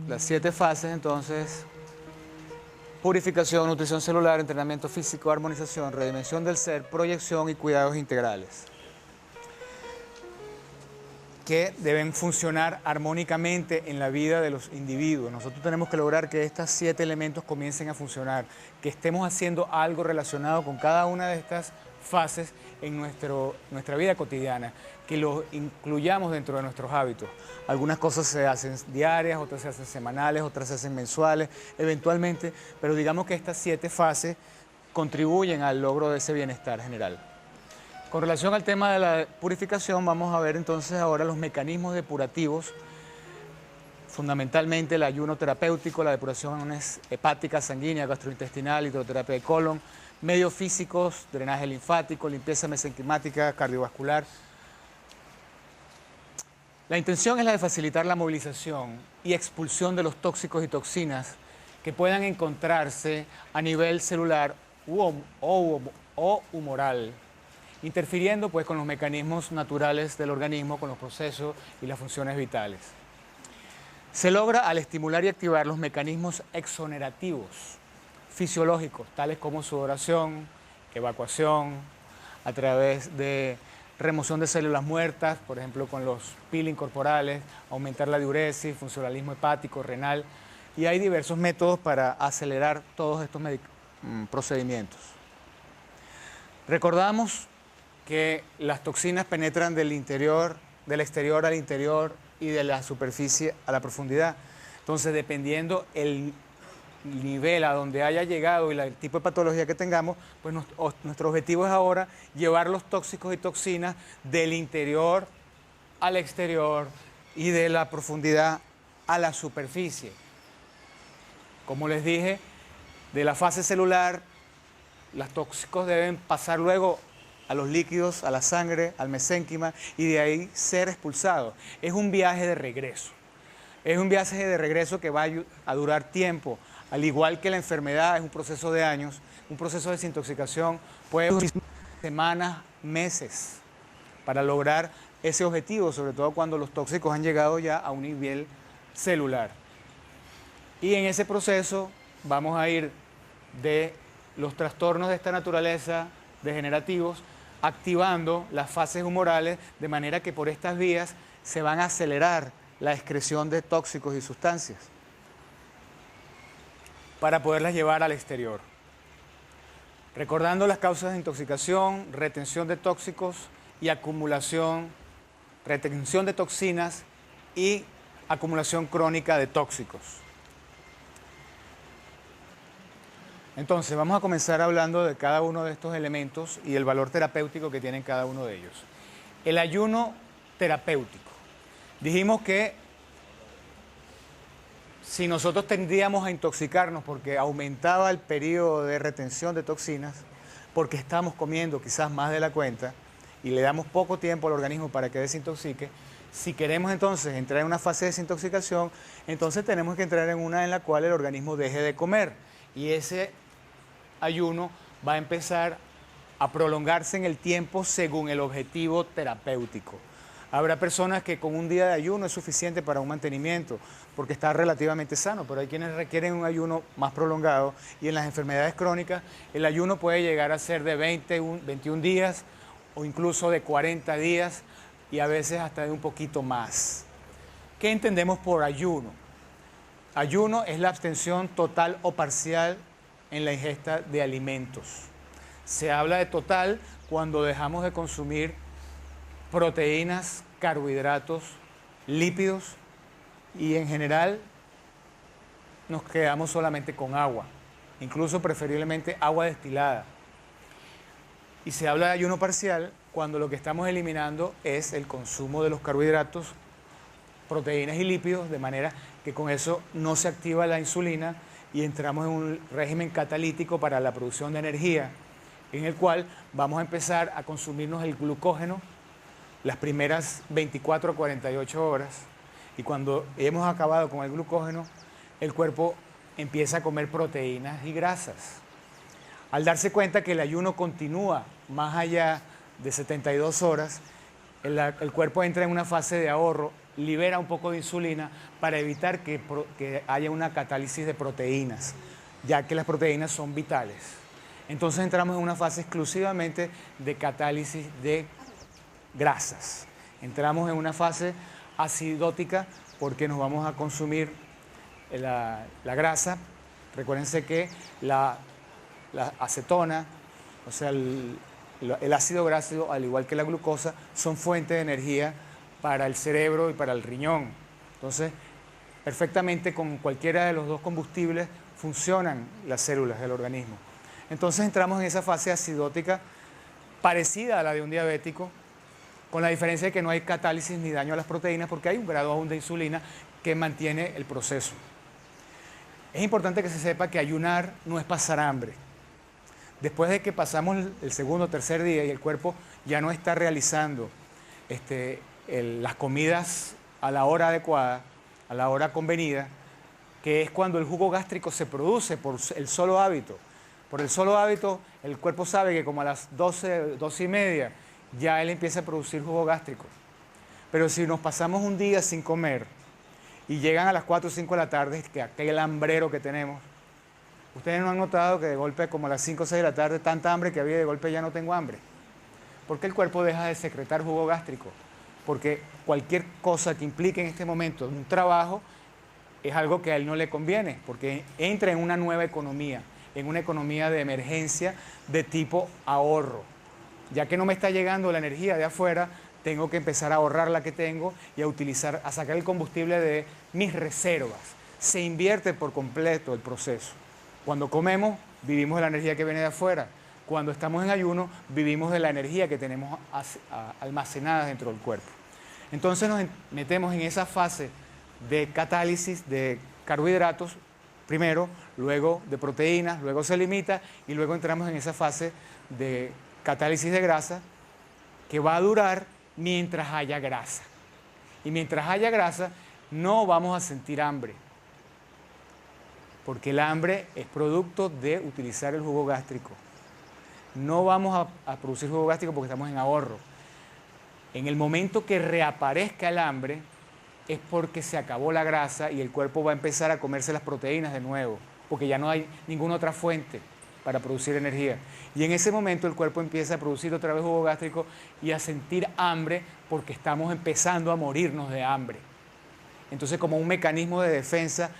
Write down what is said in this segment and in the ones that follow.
Las 7 fases, entonces: purificación, nutrición celular, entrenamiento físico, armonización, redimensión del ser, proyección y cuidados integrales, que deben funcionar armónicamente en la vida de los individuos. Nosotros tenemos que lograr que estos 7 elementos comiencen a funcionar, que estemos haciendo algo relacionado con cada una de estas fases en nuestra vida cotidiana, que lo incluyamos dentro de nuestros hábitos. Algunas cosas se hacen diarias, otras se hacen semanales, otras se hacen mensuales, eventualmente, pero digamos que estas 7 fases contribuyen al logro de ese bienestar general. Con relación al tema de la purificación, vamos a ver entonces ahora los mecanismos depurativos, fundamentalmente el ayuno terapéutico, la depuración hepática, sanguínea, gastrointestinal, hidroterapia de colon, medios físicos, drenaje linfático, limpieza mesenquimática, cardiovascular. La intención es la de facilitar la movilización y expulsión de los tóxicos y toxinas que puedan encontrarse a nivel celular o humoral, interfiriendo pues con los mecanismos naturales del organismo, con los procesos y las funciones vitales. Se logra al estimular y activar los mecanismos exonerativos fisiológicos, tales como sudoración, evacuación, a través de remoción de células muertas, por ejemplo con los peeling corporales, aumentar la diuresis, funcionalismo hepático, renal, y hay diversos métodos para acelerar todos estos procedimientos. Recordamos que las toxinas penetran del exterior al interior y de la superficie a la profundidad. Entonces, dependiendo el nivel a donde haya llegado y el tipo de patología que tengamos, pues nuestro objetivo es ahora llevar los tóxicos y toxinas del interior al exterior y de la profundidad a la superficie. Como les dije, de la fase celular, los tóxicos deben pasar luego a los líquidos, a la sangre, al mesénquima, y de ahí ser expulsados. Es un viaje de regreso. Es un viaje de regreso que va a durar tiempo. Al igual que la enfermedad, es un proceso de años. Un proceso de desintoxicación puede durar semanas, meses, para lograr ese objetivo, sobre todo cuando los tóxicos han llegado ya a un nivel celular. Y en ese proceso vamos a ir de los trastornos de esta naturaleza degenerativos, activando las fases humorales, de manera que por estas vías se van a acelerar la excreción de tóxicos y sustancias para poderlas llevar al exterior. Recordando las causas de intoxicación, retención de tóxicos y retención de toxinas y acumulación crónica de tóxicos. Entonces, vamos a comenzar hablando de cada uno de estos elementos y el valor terapéutico que tienen cada uno de ellos. El ayuno terapéutico. Dijimos que si nosotros tendríamos a intoxicarnos porque aumentaba el periodo de retención de toxinas, porque estamos comiendo quizás más de la cuenta y le damos poco tiempo al organismo para que desintoxique, si queremos entonces entrar en una fase de desintoxicación, entonces tenemos que entrar en una en la cual el organismo deje de comer. Y ese ayuno va a empezar a prolongarse en el tiempo según el objetivo terapéutico. Habrá personas que con un día de ayuno es suficiente para un mantenimiento, porque está relativamente sano, pero hay quienes requieren un ayuno más prolongado, y en las enfermedades crónicas el ayuno puede llegar a ser de 21 días o incluso de 40 días y a veces hasta de un poquito más. ¿Qué entendemos por ayuno? Ayuno es la abstención total o parcial en la ingesta de alimentos. Se habla de total cuando dejamos de consumir proteínas, carbohidratos, lípidos y en general nos quedamos solamente con agua, incluso preferiblemente agua destilada. Y se habla de ayuno parcial cuando lo que estamos eliminando es el consumo de los carbohidratos, proteínas y lípidos, de manera que con eso no se activa la insulina y entramos en un régimen catalítico para la producción de energía, en el cual vamos a empezar a consumirnos el glucógeno las primeras 24 a 48 horas, y cuando hemos acabado con el glucógeno, el cuerpo empieza a comer proteínas y grasas. Al darse cuenta que el ayuno continúa más allá de 72 horas, el cuerpo entra en una fase de ahorro, libera un poco de insulina para evitar que haya una catálisis de proteínas, ya que las proteínas son vitales. Entonces entramos en una fase exclusivamente de catálisis de grasas. Entramos en una fase acidótica porque nos vamos a consumir la grasa. Recuérdense que la acetona, o sea, el ácido graso, al igual que la glucosa, son fuente de energía para el cerebro y para el riñón. Entonces, perfectamente con cualquiera de los dos combustibles funcionan las células del organismo. Entonces entramos en esa fase acidótica parecida a la de un diabético, con la diferencia de que no hay catálisis ni daño a las proteínas porque hay un grado aún de insulina que mantiene el proceso. Es importante que se sepa que ayunar no es pasar hambre. Después de que pasamos el segundo o tercer día y el cuerpo ya no está realizando las comidas a la hora adecuada, a la hora convenida, que es cuando el jugo gástrico se produce por el solo hábito. Por el solo hábito, el cuerpo sabe que como a las 12, 12 y media, ya él empieza a producir jugo gástrico. Pero si nos pasamos un día sin comer y llegan a las 4 o 5 de la tarde, que aquel hambrero que tenemos, ustedes no han notado que de golpe como a las 5 o 6 de la tarde, tanta hambre que había, de golpe ya no tengo hambre. Porque el cuerpo deja de secretar jugo gástrico. Porque cualquier cosa que implique en este momento un trabajo es algo que a él no le conviene, porque entra en una nueva economía, en una economía de emergencia de tipo ahorro. Ya que no me está llegando la energía de afuera, tengo que empezar a ahorrar la que tengo y a sacar el combustible de mis reservas. Se invierte por completo el proceso. Cuando comemos, vivimos de la energía que viene de afuera. Cuando estamos en ayuno, vivimos de la energía que tenemos almacenada dentro del cuerpo. Entonces nos metemos en esa fase de catálisis de carbohidratos, primero, luego de proteínas, luego se limita y luego entramos en esa fase de catálisis de grasa que va a durar mientras haya grasa. Y mientras haya grasa, no vamos a sentir hambre, porque el hambre es producto de utilizar el jugo gástrico. No vamos a producir jugo gástrico porque estamos en ahorro. En el momento que reaparezca el hambre, es porque se acabó la grasa y el cuerpo va a empezar a comerse las proteínas de nuevo, porque ya no hay ninguna otra fuente para producir energía. Y en ese momento el cuerpo empieza a producir otra vez jugo gástrico y a sentir hambre porque estamos empezando a morirnos de hambre. Entonces, como un mecanismo de defensa,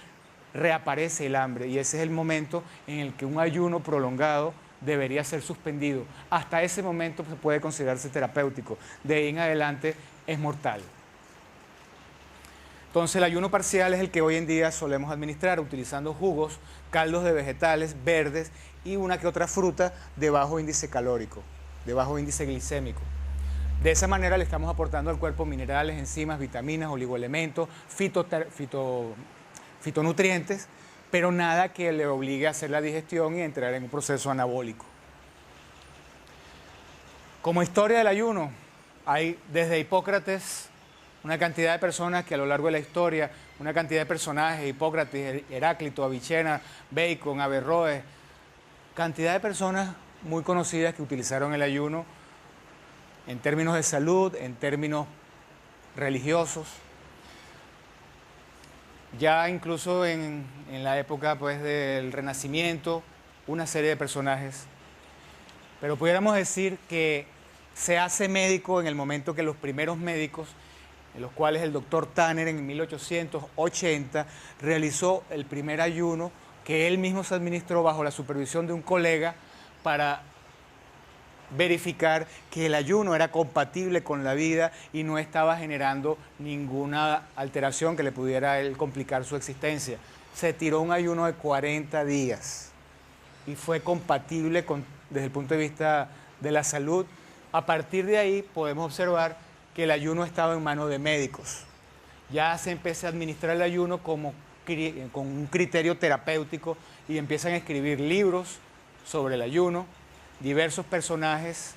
reaparece el hambre y ese es el momento en el que un ayuno prolongado debería ser suspendido. Hasta ese momento se puede considerarse terapéutico. De ahí en adelante es mortal. Entonces el ayuno parcial es el que hoy en día solemos administrar utilizando jugos, caldos de vegetales verdes y una que otra fruta de bajo índice calórico, de bajo índice glicémico. De esa manera le estamos aportando al cuerpo minerales, enzimas, vitaminas, oligoelementos, fitonutrientes, pero nada que le obligue a hacer la digestión y entrar en un proceso anabólico. Como historia del ayuno, hay desde Hipócrates una cantidad de personas que a lo largo de la historia, una cantidad de personajes, Hipócrates, Heráclito, Avicena, Bacon, Averroes, cantidad de personas muy conocidas que utilizaron el ayuno en términos de salud, en términos religiosos. Ya incluso en la época pues, del Renacimiento, una serie de personajes. Pero pudiéramos decir que se hace médico en el momento que los primeros médicos, en los cuales el doctor Tanner en 1880 realizó el primer ayuno que él mismo se administró bajo la supervisión de un colega para verificar que el ayuno era compatible con la vida y no estaba generando ninguna alteración que le pudiera a él complicar su existencia. Se tiró un ayuno de 40 días y fue compatible desde el punto de vista de la salud. A partir de ahí podemos observar que el ayuno estaba en manos de médicos. Ya se empieza a administrar el ayuno con un criterio terapéutico y empiezan a escribir libros sobre el ayuno, diversos personajes,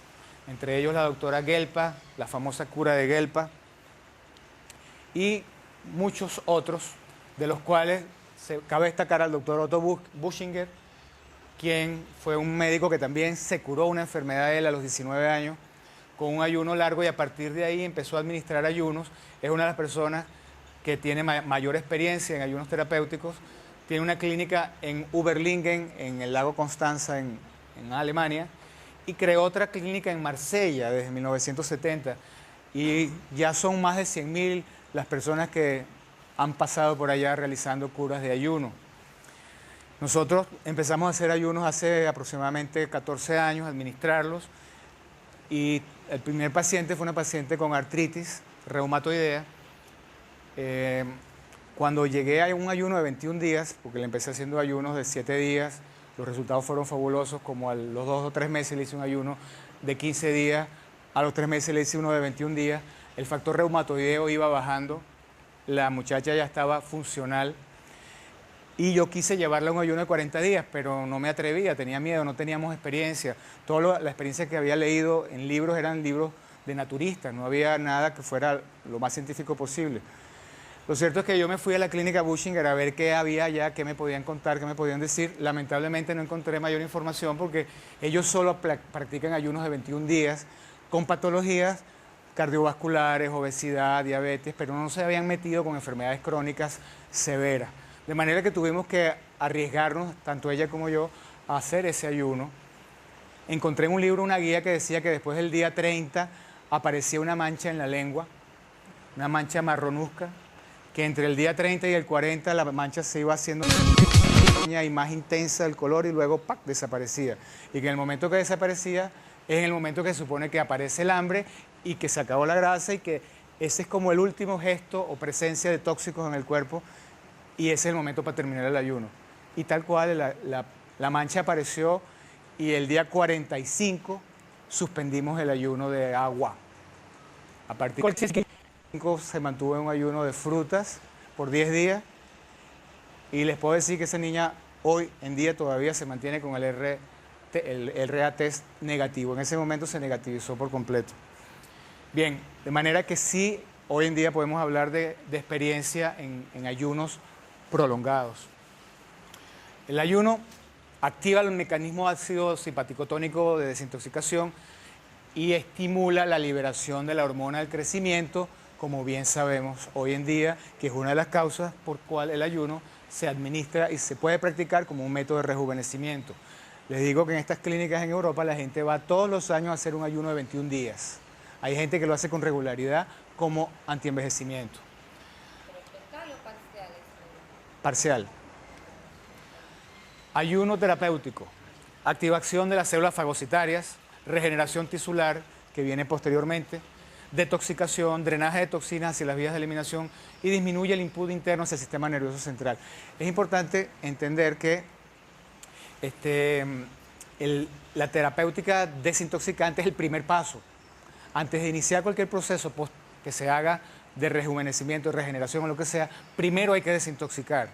entre ellos la doctora Gelpa, la famosa cura de Gelpa, y muchos otros, de los cuales cabe destacar al doctor Otto Buchinger, quien fue un médico que también se curó una enfermedad de él a los 19 años, con un ayuno largo, y a partir de ahí empezó a administrar ayunos. Es una de las personas que tiene mayor experiencia en ayunos terapéuticos. Tiene una clínica en Überlingen, en el lago Constanza, en Alemania, y creó otra clínica en Marsella desde 1970. Y ya son más de 100.000 las personas que han pasado por allá realizando curas de ayuno. Nosotros empezamos a hacer ayunos hace aproximadamente 14 años, a administrarlos, y el primer paciente fue una paciente con artritis reumatoidea. Cuando llegué a un ayuno de 21 días, porque le empecé haciendo ayunos de 7 días, los resultados fueron fabulosos. Como a los 2 o 3 meses le hice un ayuno de 15 días, a los 3 meses le hice uno de 21 días, el factor reumatoideo iba bajando, la muchacha ya estaba funcional, y yo quise llevarla a un ayuno de 40 días, pero no me atrevía, tenía miedo, no teníamos experiencia. Toda la experiencia que había leído en libros eran libros de naturistas, no había nada que fuera lo más científico posible. Lo cierto es que yo me fui a la clínica Buchinger a ver qué había allá, qué me podían contar, qué me podían decir. Lamentablemente no encontré mayor información porque ellos solo practican ayunos de 21 días con patologías cardiovasculares, obesidad, diabetes, pero no se habían metido con enfermedades crónicas severas. De manera que tuvimos que arriesgarnos, tanto ella como yo, a hacer ese ayuno. Encontré en un libro una guía que decía que después del día 30 aparecía una mancha en la lengua, una mancha marronuzca, que entre el día 30 y el 40 la mancha se iba haciendo y más intensa el color, y luego ¡pac!, desaparecía. Y que en el momento que desaparecía es en el momento que se supone que aparece el hambre y que se acabó la grasa, y que ese es como el último gesto o presencia de tóxicos en el cuerpo, y ese es el momento para terminar el ayuno. Y tal cual la mancha apareció, y el día 45 suspendimos el ayuno de agua. A partir de se mantuvo en un ayuno de frutas por 10 días, y les puedo decir que esa niña hoy en día todavía se mantiene con el RA test negativo. En ese momento se negativizó por completo. Bien, de manera que sí, hoy en día podemos hablar de experiencia en ayunos prolongados. El ayuno activa el mecanismo ácido simpático-tónico de desintoxicación y estimula la liberación de la hormona del crecimiento, como bien sabemos hoy en día, que es una de las causas por cual el ayuno se administra y se puede practicar como un método de rejuvenecimiento. Les digo que en estas clínicas en Europa la gente va todos los años a hacer un ayuno de 21 días. Hay gente que lo hace con regularidad como antienvejecimiento. ¿Total o parcial? Parcial. Ayuno terapéutico, activación de las células fagocitarias, regeneración tisular, que viene posteriormente, detoxicación, drenaje de toxinas hacia las vías de eliminación, y disminuye el input interno hacia el sistema nervioso central. Es importante entender que la terapéutica desintoxicante es el primer paso. Antes de iniciar cualquier proceso que se haga de rejuvenecimiento, de regeneración o lo que sea, primero hay que desintoxicar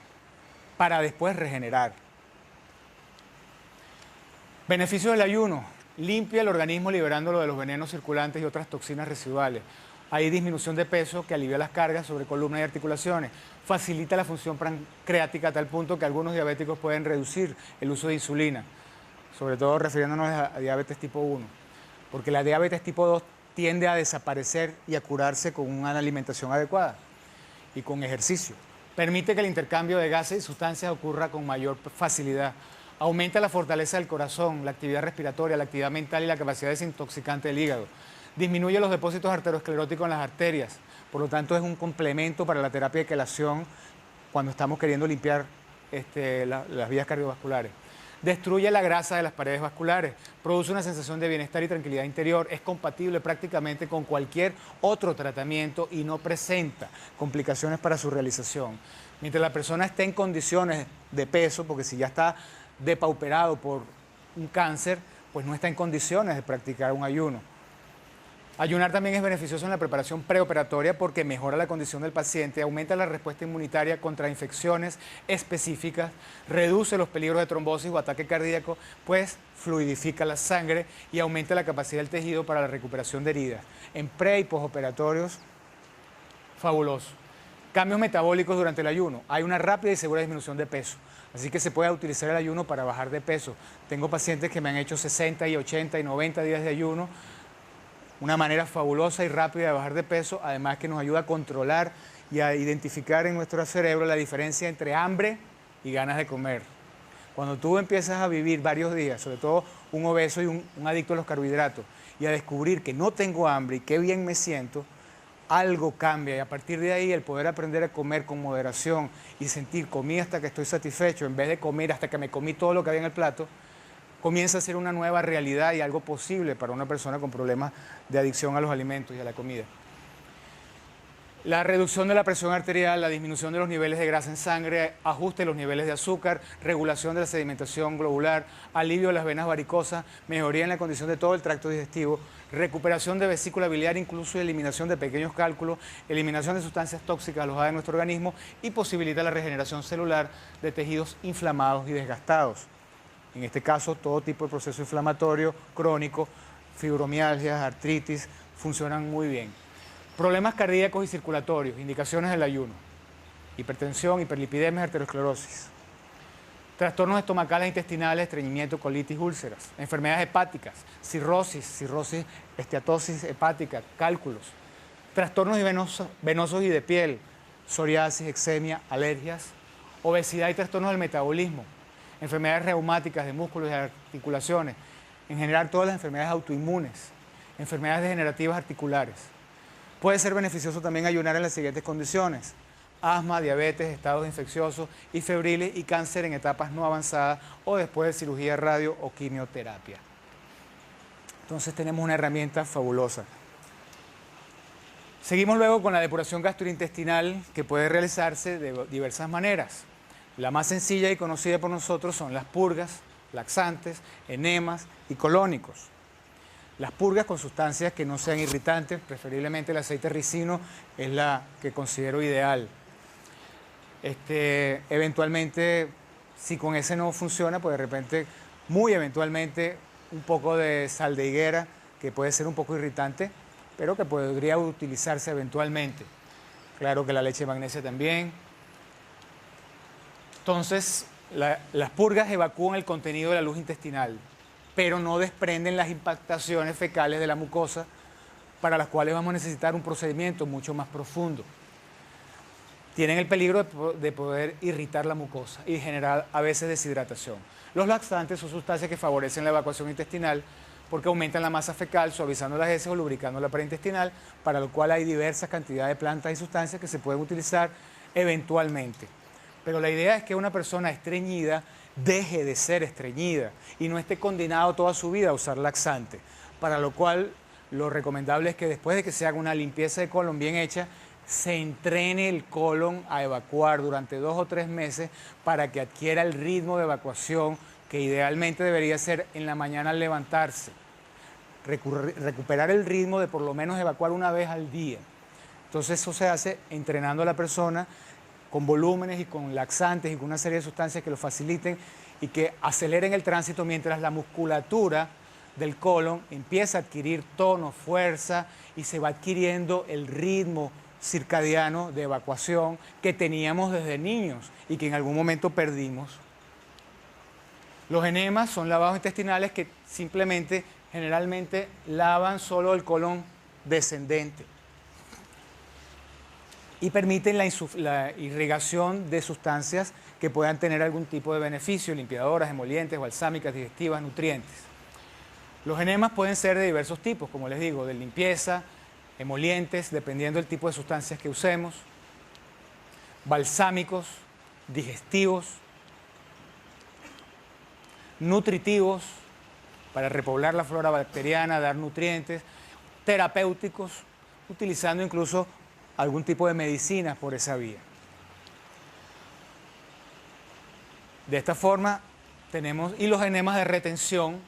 para después regenerar. Beneficio del ayuno: limpia el organismo liberándolo de los venenos circulantes y otras toxinas residuales. Hay disminución de peso que alivia las cargas sobre columna y articulaciones. Facilita la función pancreática a tal punto que algunos diabéticos pueden reducir el uso de insulina, sobre todo refiriéndonos a diabetes tipo 1, porque la diabetes tipo 2 tiende a desaparecer y a curarse con una alimentación adecuada y con ejercicio. Permite que el intercambio de gases y sustancias ocurra con mayor facilidad. Aumenta la fortaleza del corazón, la actividad respiratoria, la actividad mental y la capacidad desintoxicante del hígado. Disminuye los depósitos arterioscleróticos en las arterias. Por lo tanto, es un complemento para la terapia de quelación cuando estamos queriendo limpiar las vías cardiovasculares. Destruye la grasa de las paredes vasculares, produce una sensación de bienestar y tranquilidad interior, es compatible prácticamente con cualquier otro tratamiento y no presenta complicaciones para su realización. Mientras la persona esté en condiciones de peso, porque si ya está depauperado por un cáncer, pues no está en condiciones de practicar un ayuno. Ayunar también es beneficioso en la preparación preoperatoria porque mejora la condición del paciente, aumenta la respuesta inmunitaria contra infecciones específicas, reduce los peligros de trombosis o ataque cardíaco, pues fluidifica la sangre y aumenta la capacidad del tejido para la recuperación de heridas. En pre y posoperatorios, fabuloso. Cambios metabólicos durante el ayuno. Hay una rápida y segura disminución de peso. Así que se puede utilizar el ayuno para bajar de peso. Tengo pacientes que me han hecho 60 y 80 y 90 días de ayuno. Una manera fabulosa y rápida de bajar de peso, además que nos ayuda a controlar y a identificar en nuestro cerebro la diferencia entre hambre y ganas de comer. Cuando tú empiezas a vivir varios días, sobre todo un obeso y un adicto a los carbohidratos, y a descubrir que no tengo hambre y qué bien me siento, algo cambia y a partir de ahí el poder aprender a comer con moderación y sentir comí hasta que estoy satisfecho en vez de comer hasta que me comí todo lo que había en el plato, comienza a ser una nueva realidad y algo posible para una persona con problemas de adicción a los alimentos y a la comida. La reducción de la presión arterial, la disminución de los niveles de grasa en sangre, ajuste de los niveles de azúcar, regulación de la sedimentación globular, alivio de las venas varicosas, mejoría en la condición de todo el tracto digestivo, recuperación de vesícula biliar, incluso eliminación de pequeños cálculos, eliminación de sustancias tóxicas alojadas en nuestro organismo y posibilita la regeneración celular de tejidos inflamados y desgastados. En este caso, todo tipo de proceso inflamatorio, crónico, fibromialgias, artritis, funcionan muy bien. Problemas cardíacos y circulatorios, indicaciones del ayuno. Hipertensión, hiperlipidemia, arteriosclerosis. Trastornos estomacales, intestinales, estreñimiento, colitis, úlceras. Enfermedades hepáticas, cirrosis, esteatosis hepática, cálculos. Trastornos venosos y de piel, psoriasis, eczemia, alergias. Obesidad y trastornos del metabolismo. Enfermedades reumáticas de músculos y articulaciones, en general todas las enfermedades autoinmunes, enfermedades degenerativas articulares. Puede ser beneficioso también ayunar en las siguientes condiciones: asma, diabetes, estados infecciosos y febriles y cáncer en etapas no avanzadas o después de cirugía, radio o quimioterapia. Entonces tenemos una herramienta fabulosa. Seguimos luego con la depuración gastrointestinal que puede realizarse de diversas maneras. La más sencilla y conocida por nosotros son las purgas, laxantes, enemas y colónicos. Las purgas con sustancias que no sean irritantes, preferiblemente el aceite ricino es la que considero ideal. Eventualmente, si con ese no funciona, pues de repente, muy eventualmente, un poco de sal de higuera, que puede ser un poco irritante, pero que podría utilizarse eventualmente. Claro que la leche de magnesia también. Entonces, las purgas evacúan el contenido de la luz intestinal, pero no desprenden las impactaciones fecales de la mucosa, para las cuales vamos a necesitar un procedimiento mucho más profundo. Tienen el peligro de poder irritar la mucosa y generar a veces deshidratación. Los laxantes son sustancias que favorecen la evacuación intestinal porque aumentan la masa fecal, suavizando las heces o lubricando la pared intestinal, para lo cual hay diversas cantidades de plantas y sustancias que se pueden utilizar eventualmente. Pero la idea es que una persona estreñida deje de ser estreñida y no esté condenado toda su vida a usar laxante, para lo cual lo recomendable es que después de que se haga una limpieza de colon bien hecha, se entrene el colon a evacuar durante 2 o 3 meses para que adquiera el ritmo de evacuación que idealmente debería ser en la mañana al levantarse. Recuperar el ritmo de por lo menos evacuar una vez al día. Entonces eso se hace entrenando a la persona con volúmenes y con laxantes y con una serie de sustancias que lo faciliten y que aceleren el tránsito mientras la musculatura del colon empieza a adquirir tono, fuerza y se va adquiriendo el ritmo circadiano de evacuación que teníamos desde niños y que en algún momento perdimos. Los enemas son lavados intestinales que simplemente, generalmente, lavan solo el colon descendente y permiten la irrigación de sustancias que puedan tener algún tipo de beneficio, limpiadoras, emolientes, balsámicas, digestivas, nutrientes. Los enemas pueden ser de diversos tipos, como les digo, de limpieza, emolientes, dependiendo del tipo de sustancias que usemos, balsámicos, digestivos. nutritivos para repoblar la flora bacteriana, dar nutrientes, terapéuticos, utilizando incluso algún tipo de medicinas por esa vía. De esta forma tenemos, y los enemas de retención,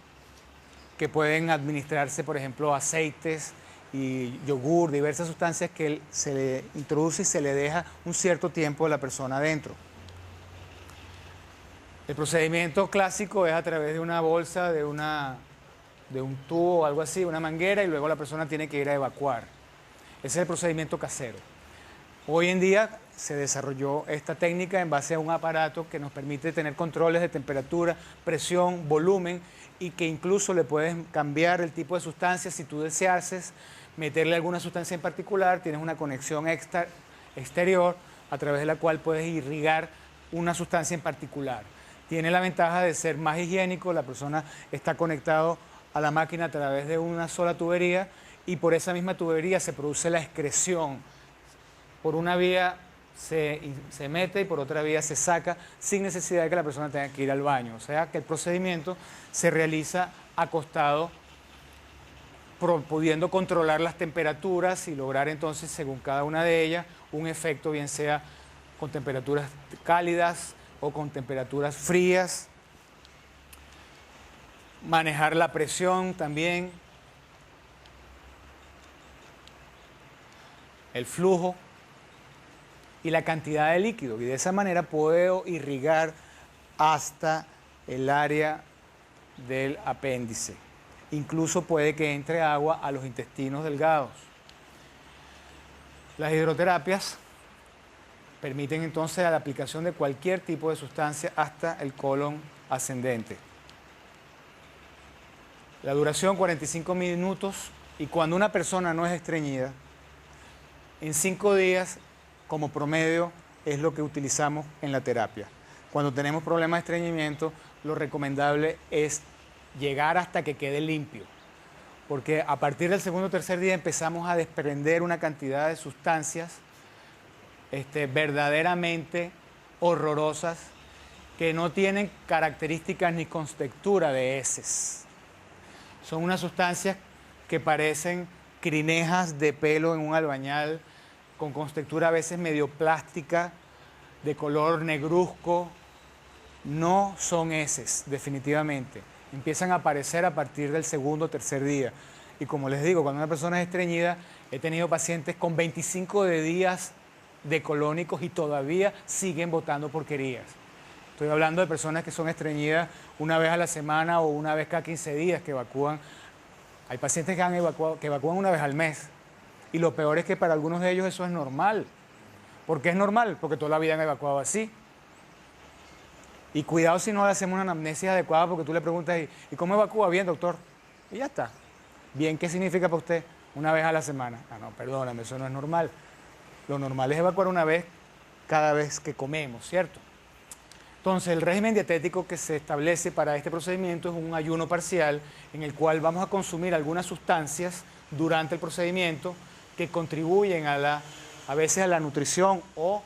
que pueden administrarse, por ejemplo, aceites y yogur, diversas sustancias que se le introduce y se le deja un cierto tiempo a la persona adentro. El procedimiento clásico es a través de una bolsa, de un tubo o algo así, una manguera, y luego la persona tiene que ir a evacuar. Ese es el procedimiento casero. Hoy en día se desarrolló esta técnica en base a un aparato que nos permite tener controles de temperatura, presión, volumen, y que incluso le puedes cambiar el tipo de sustancia si tú deseases meterle alguna sustancia en particular. Tienes una conexión exterior a través de la cual puedes irrigar una sustancia en particular. Tiene la ventaja de ser más higiénico, la persona está conectado a la máquina a través de una sola tubería, y por esa misma tubería se produce la excreción. Por una vía se mete y por otra vía se saca sin necesidad de que la persona tenga que ir al baño. O sea que el procedimiento se realiza acostado, pudiendo controlar las temperaturas y lograr entonces, según cada una de ellas, un efecto, bien sea con temperaturas cálidas o con temperaturas frías. Manejar la presión también, el flujo y la cantidad de líquido, y de esa manera puedo irrigar hasta el área del apéndice. Incluso puede que entre agua a los intestinos delgados. Las hidroterapias permiten entonces la aplicación de cualquier tipo de sustancia hasta el colon ascendente. La duración 45 minutos, y cuando una persona no es estreñida, en 5 días como promedio es lo que utilizamos en la terapia. Cuando tenemos problemas de estreñimiento, lo recomendable es llegar hasta que quede limpio, porque a partir del segundo o tercer día empezamos a desprender una cantidad de sustancias verdaderamente horrorosas, que no tienen características ni contextura de heces. Son unas sustancias que parecen crinejas de pelo en un albañal, con contextura a veces medio plástica, de color negruzco. No son heces, definitivamente. Empiezan a aparecer a partir del segundo o tercer día. Y como les digo, cuando una persona es estreñida, he tenido pacientes con 25 días de colónicos y todavía siguen botando porquerías. Estoy hablando de personas que son estreñidas una vez a la semana o una vez cada 15 días, que evacúan. Hay pacientes que evacúan una vez al mes. Y lo peor es que para algunos de ellos eso es normal. ¿Por qué es normal? Porque toda la vida han evacuado así. Y cuidado si no le hacemos una anamnesis adecuada, porque tú le preguntas, ¿y cómo evacúa? Bien, doctor. Y ya está. Bien, ¿qué significa para usted? Una vez a la semana. Ah, no, perdóname, eso no es normal. Lo normal es evacuar una vez cada vez que comemos, ¿cierto? Entonces, el régimen dietético que se establece para este procedimiento es un ayuno parcial, en el cual vamos a consumir algunas sustancias durante el procedimiento que contribuyen a veces a la nutrición o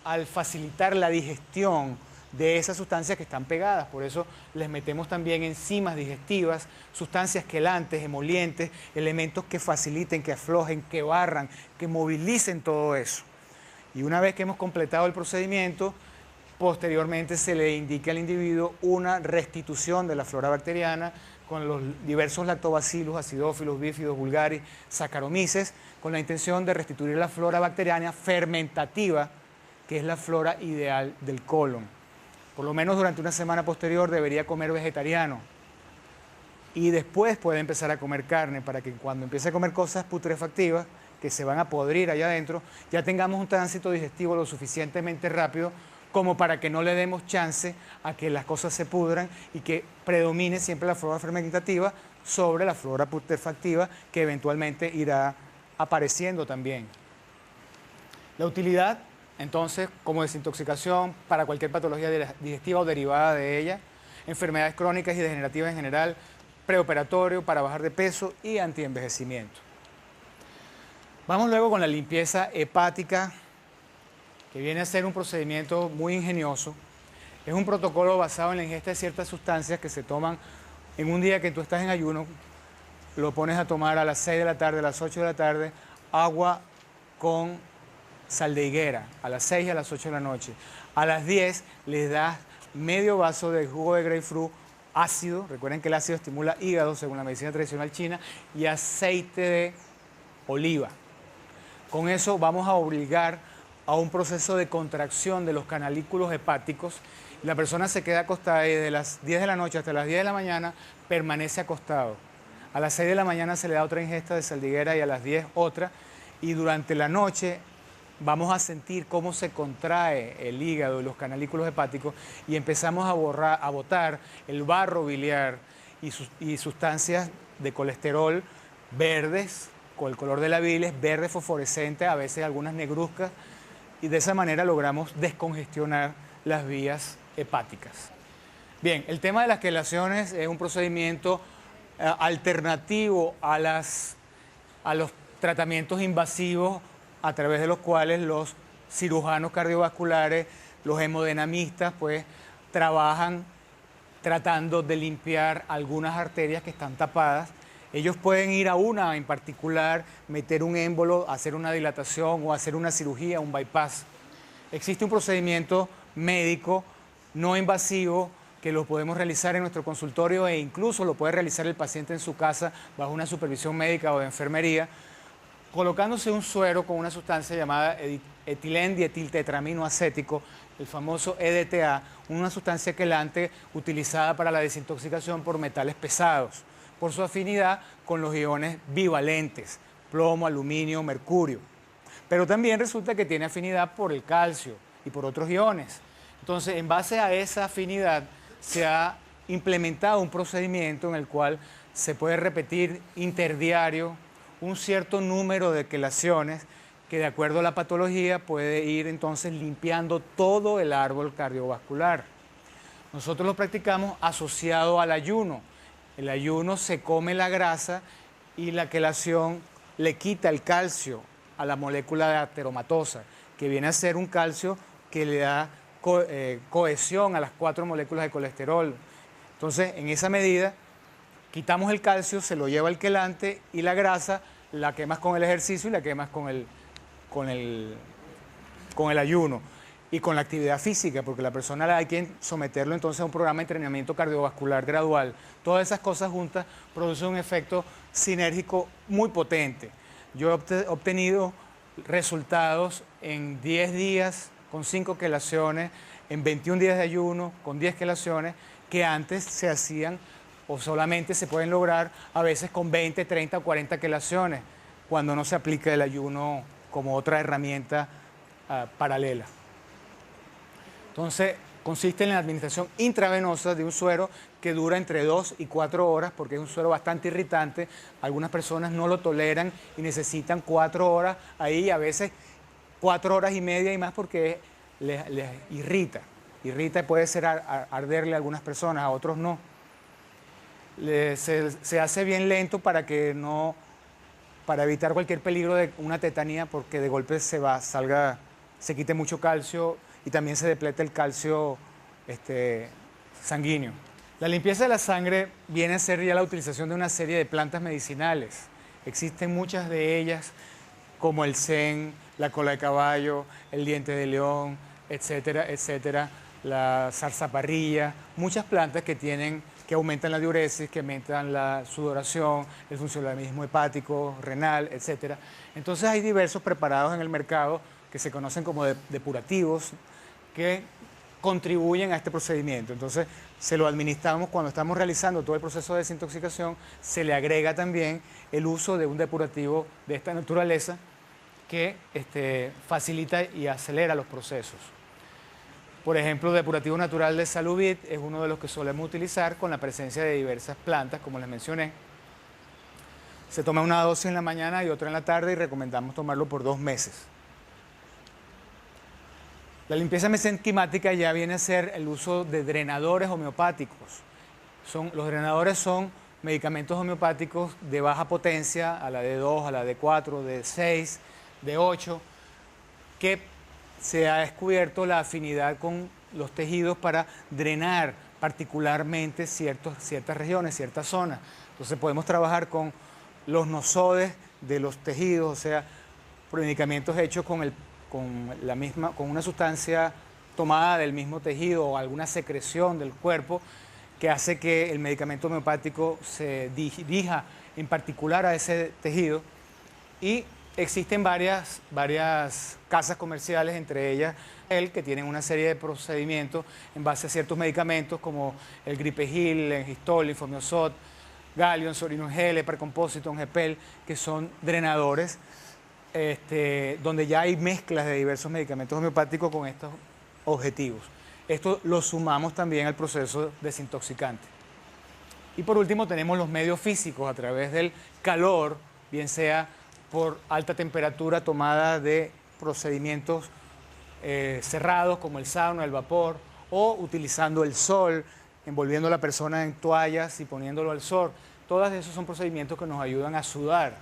al facilitar la digestión de esas sustancias que están pegadas. Por eso les metemos también enzimas digestivas, sustancias quelantes, emolientes, elementos que faciliten, que aflojen, que barran, que movilicen todo eso. Y una vez que hemos completado el procedimiento, posteriormente se le indica al individuo una restitución de la flora bacteriana con los diversos lactobacillus, acidófilos, bífidos, vulgaris, saccharomyces, con la intención de restituir la flora bacteriana fermentativa, que es la flora ideal del colon. Por lo menos durante una semana posterior debería comer vegetariano, y después puede empezar a comer carne, para que cuando empiece a comer cosas putrefactivas que se van a podrir allá adentro, ya tengamos un tránsito digestivo lo suficientemente rápido como para que no le demos chance a que las cosas se pudran y que predomine siempre la flora fermentativa sobre la flora putrefactiva, que eventualmente irá apareciendo también. La utilidad, entonces, como desintoxicación para cualquier patología digestiva o derivada de ella, enfermedades crónicas y degenerativas en general, preoperatorio para bajar de peso y antienvejecimiento. Vamos luego con la limpieza hepática, que viene a ser un procedimiento muy ingenioso, Es un protocolo basado en la ingesta de ciertas sustancias que se toman en un día que tú estás en ayuno, lo pones a tomar a las 6 de la tarde, a las 8 de la tarde, agua con sal de higuera, a las 6 y a las 8 de la noche. A las 10 les das medio vaso de jugo de grapefruit ácido, recuerden que el ácido estimula hígado según la medicina tradicional china, y aceite de oliva. Con eso vamos a obligar a un proceso de contracción de los canalículos hepáticos. La persona se queda acostada y desde las 10 de la noche hasta las 10 de la mañana permanece acostado. A las 6 de la mañana se le da otra ingesta de sal de higuera y a las 10 otra. Y durante la noche vamos a sentir cómo se contrae el hígado y los canalículos hepáticos y empezamos a botar el barro biliar y sustancias de colesterol verdes, con el color de la bilis, verde fosforescente, a veces algunas negruzcas, y de esa manera logramos descongestionar las vías hepáticas. Bien, el tema de las quelaciones es un procedimiento alternativo a los tratamientos invasivos a través de los cuales los cirujanos cardiovasculares, los hemodinamistas, pues trabajan tratando de limpiar algunas arterias que están tapadas. Ellos pueden ir a una en particular, meter un émbolo, hacer una dilatación o hacer una cirugía, un bypass. Existe un procedimiento médico no invasivo que lo podemos realizar en nuestro consultorio e incluso lo puede realizar el paciente en su casa bajo una supervisión médica o de enfermería, colocándose un suero con una sustancia llamada etilendietiltetraminoacético, el famoso EDTA, una sustancia quelante utilizada para la desintoxicación por metales pesados, por su afinidad con los iones bivalentes, plomo, aluminio, mercurio. Pero también resulta que tiene afinidad por el calcio y por otros iones. Entonces, en base a esa afinidad, se ha implementado un procedimiento en el cual se puede repetir interdiario un cierto número de quelaciones que de acuerdo a la patología puede ir entonces limpiando todo el árbol cardiovascular. Nosotros lo practicamos asociado al ayuno. El ayuno se come la grasa y la quelación le quita el calcio a la molécula de ateromatosa, que viene a ser un calcio que le da cohesión a las 4 moléculas de colesterol. Entonces, en esa medida, quitamos el calcio, se lo lleva el quelante y la grasa la quemas con el ejercicio y la quemas con el ayuno y con la actividad física, porque la persona hay que someterlo entonces a un programa de entrenamiento cardiovascular gradual. Todas esas cosas juntas producen un efecto sinérgico muy potente. Yo he obtenido resultados en 10 días con 5 quelaciones, en 21 días de ayuno con 10 quelaciones, que antes se hacían o solamente se pueden lograr a veces con 20, 30 o 40 quelaciones, cuando no se aplica el ayuno como otra herramienta paralela. Entonces, consiste en la administración intravenosa de un suero que dura entre 2 y 4 horas, porque es un suero bastante irritante. Algunas personas no lo toleran y necesitan 4 horas ahí, a veces 4 horas y media y más, porque les irrita. Irrita y puede ser arderle a algunas personas, a otros no. Se hace bien lento para evitar cualquier peligro de una tetanía, porque de golpe se quite mucho calcio y también se depleta el calcio sanguíneo. La limpieza de la sangre viene a ser ya la utilización de una serie de plantas medicinales. Existen muchas de ellas, como el sen, la cola de caballo, el diente de león, etcétera, etcétera, la zarzaparrilla, muchas plantas que aumentan la diuresis, que aumentan la sudoración, el funcionamiento hepático, renal, etcétera. Entonces hay diversos preparados en el mercado que se conocen como depurativos, que contribuyen a este procedimiento. Entonces se lo administramos cuando estamos realizando todo el proceso de desintoxicación, se le agrega también el uso de un depurativo de esta naturaleza que facilita y acelera los procesos. Por ejemplo, depurativo natural de Salubit es uno de los que solemos utilizar con la presencia de diversas plantas, como les mencioné. Se toma una dosis en la mañana y otra en la tarde y recomendamos tomarlo por 2 meses. La limpieza mesenquimática ya viene a ser el uso de drenadores homeopáticos. Los drenadores son medicamentos homeopáticos de baja potencia, a la D2, a la D4, D6, D8, que se ha descubierto la afinidad con los tejidos para drenar particularmente ciertas regiones, ciertas zonas. Entonces podemos trabajar con los nosodes de los tejidos, o sea, medicamentos hechos con una sustancia tomada del mismo tejido o alguna secreción del cuerpo que hace que el medicamento homeopático se dirija en particular a ese tejido. Y existen varias casas comerciales, entre ellas que tienen una serie de procedimientos en base a ciertos medicamentos como el Gripegil, el Engistol, Infomiosot, Galion, Sorinogel, Epercompósito, Gepel, que son drenadores, donde ya hay mezclas de diversos medicamentos homeopáticos con estos objetivos. Esto lo sumamos también al proceso desintoxicante. Y por último tenemos los medios físicos a través del calor, bien sea por alta temperatura tomada de procedimientos cerrados como el sauna, el vapor, o utilizando el sol, envolviendo a la persona en toallas y poniéndolo al sol. Todos esos son procedimientos que nos ayudan a sudar.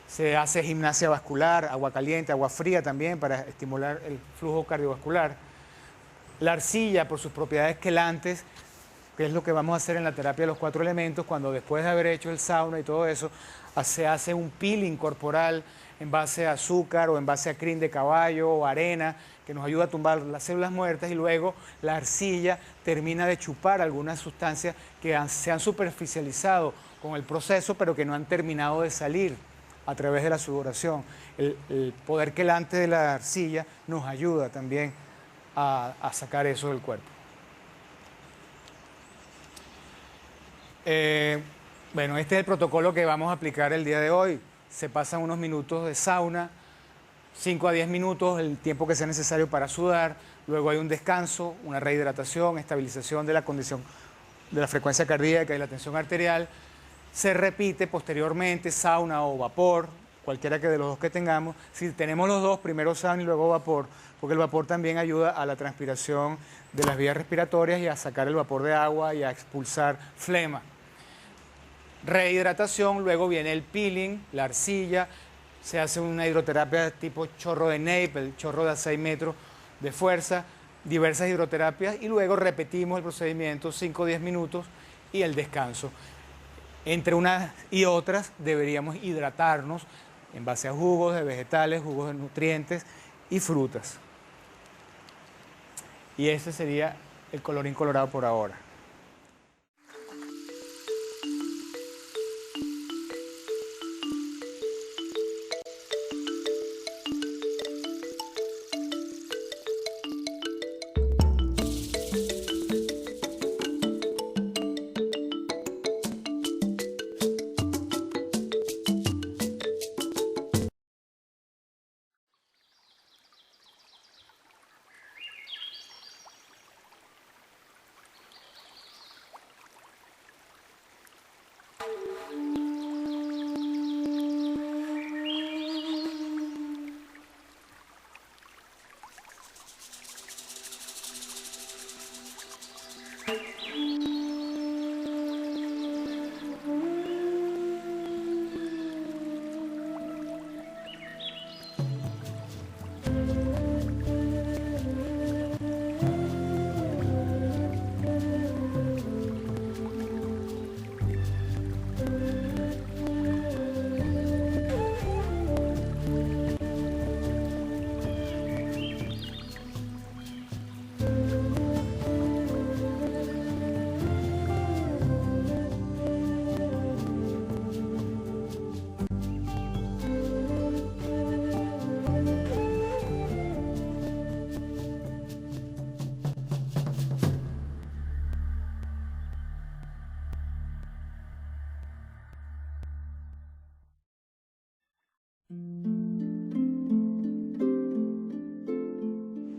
Se hace gimnasia vascular, agua caliente, agua fría también para estimular el flujo cardiovascular. La arcilla, por sus propiedades quelantes, que es lo que vamos a hacer en la terapia de los 4 elementos, cuando después de haber hecho el sauna y todo eso, se hace un peeling corporal en base a azúcar o en base a crin de caballo o arena, que nos ayuda a tumbar las células muertas, y luego la arcilla termina de chupar algunas sustancias que se han superficializado con el proceso, pero que no han terminado de salir a través de la sudoración. El poder quelante de la arcilla nos ayuda también a sacar eso del cuerpo. Bueno, este es el protocolo que vamos a aplicar el día de hoy. Se pasan unos minutos de sauna, 5 a 10 minutos, el tiempo que sea necesario para sudar. Luego hay un descanso, una rehidratación, estabilización de la condición de la frecuencia cardíaca y la tensión arterial. Se repite posteriormente sauna o vapor, cualquiera que de los dos que tengamos. Si tenemos los dos, primero sauna y luego vapor, porque el vapor también ayuda a la transpiración de las vías respiratorias y a sacar el vapor de agua y a expulsar flema. Rehidratación, luego viene el peeling, la arcilla, se hace una hidroterapia tipo chorro de Nape, el chorro de a 6 metros de fuerza, diversas hidroterapias, y luego repetimos el procedimiento 5 o 10 minutos y el descanso. Entre unas y otras deberíamos hidratarnos en base a jugos de vegetales, jugos de nutrientes y frutas. Y ese sería el colorín colorado por ahora.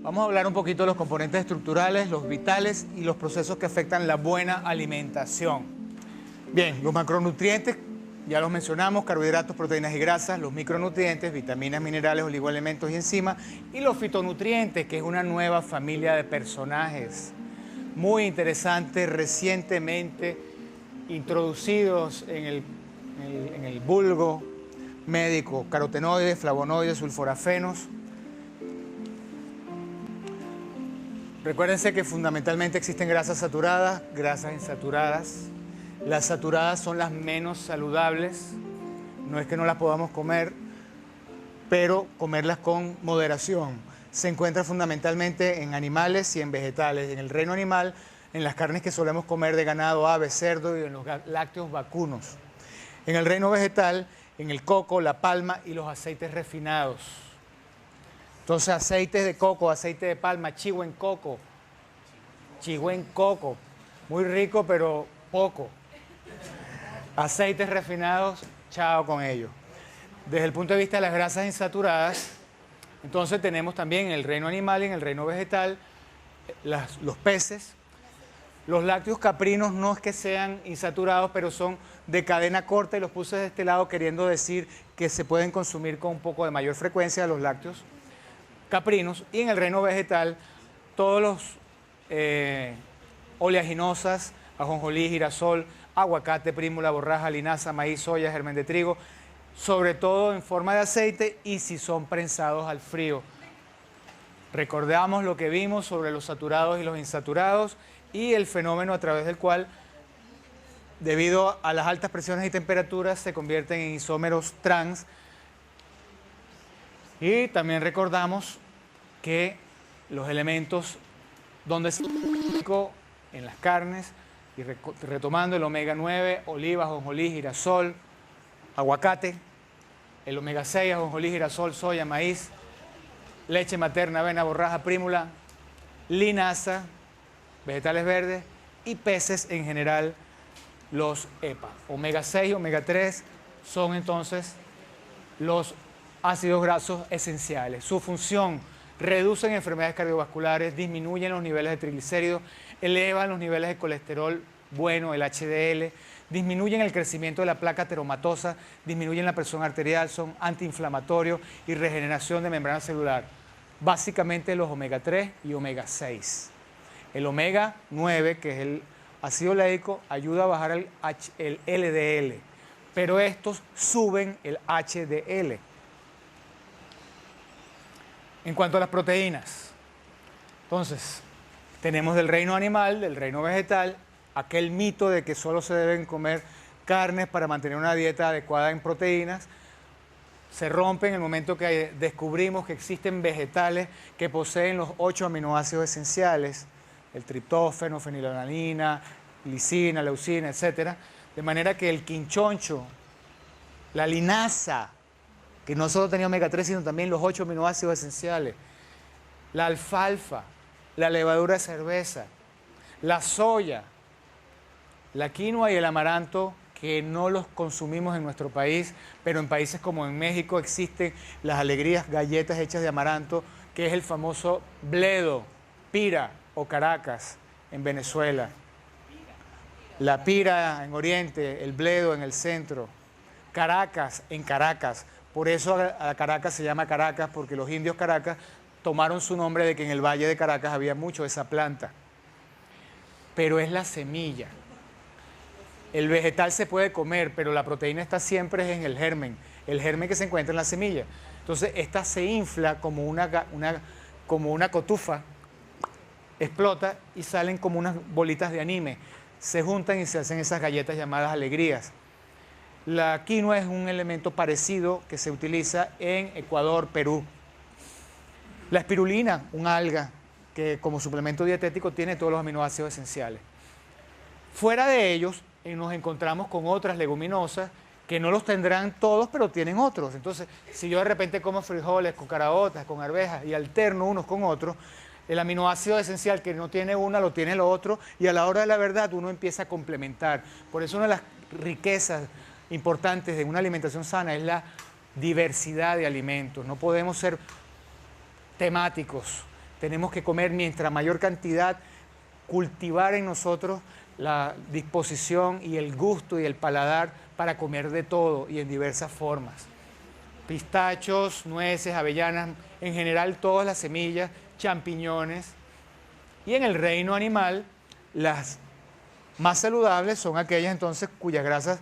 Vamos a hablar un poquito de los componentes estructurales, los vitales y los procesos que afectan la buena alimentación. Bien, los macronutrientes, ya los mencionamos, carbohidratos, proteínas y grasas, los micronutrientes, vitaminas, minerales, oligoelementos y enzimas, y los fitonutrientes, que es una nueva familia de personajes muy interesantes, recientemente introducidos en el vulgo médico: carotenoides, flavonoides, sulforafenos. Recuérdense que fundamentalmente existen grasas saturadas, grasas insaturadas. Las saturadas son las menos saludables. No es que no las podamos comer, pero comerlas con moderación. Se encuentra fundamentalmente en animales y en vegetales. En el reino animal, en las carnes que solemos comer de ganado, ave, cerdo y en los lácteos vacunos. En el reino vegetal, en el coco, la palma y los aceites refinados. Entonces, aceites de coco, aceite de palma, chigüen coco, muy rico pero poco. Aceites refinados, chao con ellos. Desde el punto de vista de las grasas insaturadas, entonces tenemos también en el reino animal y en el reino vegetal los peces. Los lácteos caprinos no es que sean insaturados, pero son de cadena corta y los puse de este lado queriendo decir que se pueden consumir con un poco de mayor frecuencia los lácteos caprinos. Y en el reino vegetal, todos los oleaginosas, ajonjolí, girasol, aguacate, prímula, borraja, linaza, maíz, soya, germen de trigo, sobre todo en forma de aceite y si son prensados al frío. Recordamos lo que vimos sobre los saturados y los insaturados y el fenómeno a través del cual, debido a las altas presiones y temperaturas, se convierten en isómeros trans. Y también recordamos que los elementos donde se en las carnes, y retomando el omega 9, oliva, ajonjolí, girasol, aguacate, el omega 6, ajonjolí, girasol, soya, maíz, leche materna, avena, borraja, prímula, linaza, vegetales verdes y peces en general, los EPA. Omega 6 y omega 3 son entonces los ácidos grasos esenciales. Su función: reducen enfermedades cardiovasculares, disminuyen los niveles de triglicéridos, elevan los niveles de colesterol bueno, el HDL, disminuyen el crecimiento de la placa ateromatosa, disminuyen la presión arterial, son antiinflamatorios y regeneración de membrana celular. Básicamente los omega 3 y omega 6. El omega 9, que es el ácido oleico, ayuda a bajar el LDL, pero estos suben el HDL. En cuanto a las proteínas, entonces, tenemos del reino animal, del reino vegetal, aquel mito de que solo se deben comer carnes para mantener una dieta adecuada en proteínas. Se rompe en el momento que descubrimos que existen vegetales que poseen los 8 aminoácidos esenciales, el triptófano, fenilalanina, lisina, leucina, etc. De manera que el quinchoncho, la linaza, que no solo tenía omega 3, sino también los 8 aminoácidos esenciales, la alfalfa, la levadura de cerveza, la soya, la quinoa y el amaranto, que no los consumimos en nuestro país, pero en países como en México existen las alegrías galletas hechas de amaranto, que es el famoso bledo, pira o Caracas en Venezuela. La pira en Oriente, el bledo en el centro, Caracas en Caracas. Por eso a Caracas se llama Caracas, porque los indios Caracas tomaron su nombre de que en el Valle de Caracas había mucho de esa planta. Pero es la semilla. El vegetal se puede comer, pero la proteína está siempre en el germen que se encuentra en la semilla. Entonces, esta se infla como una cotufa, explota y salen como unas bolitas de anime. Se juntan y se hacen esas galletas llamadas alegrías. La quinoa es un elemento parecido que se utiliza en Ecuador, Perú. La espirulina, un alga que como suplemento dietético tiene todos los aminoácidos esenciales. Fuera de ellos, nos encontramos con otras leguminosas que no los tendrán todos, pero tienen otros. Entonces, si yo de repente como frijoles con caraotas, con arvejas y alterno unos con otros, el aminoácido esencial que no tiene una lo tiene el otro y a la hora de la verdad uno empieza a complementar. Por eso una de las riquezas importantes de una alimentación sana es la diversidad de alimentos. No podemos ser temáticos. Tenemos que comer mientras mayor cantidad, cultivar en nosotros la disposición y el gusto y el paladar para comer de todo y en diversas formas. Pistachos, nueces, avellanas, en general todas las semillas, champiñones. Y en el reino animal, las más saludables son aquellas entonces cuyas grasas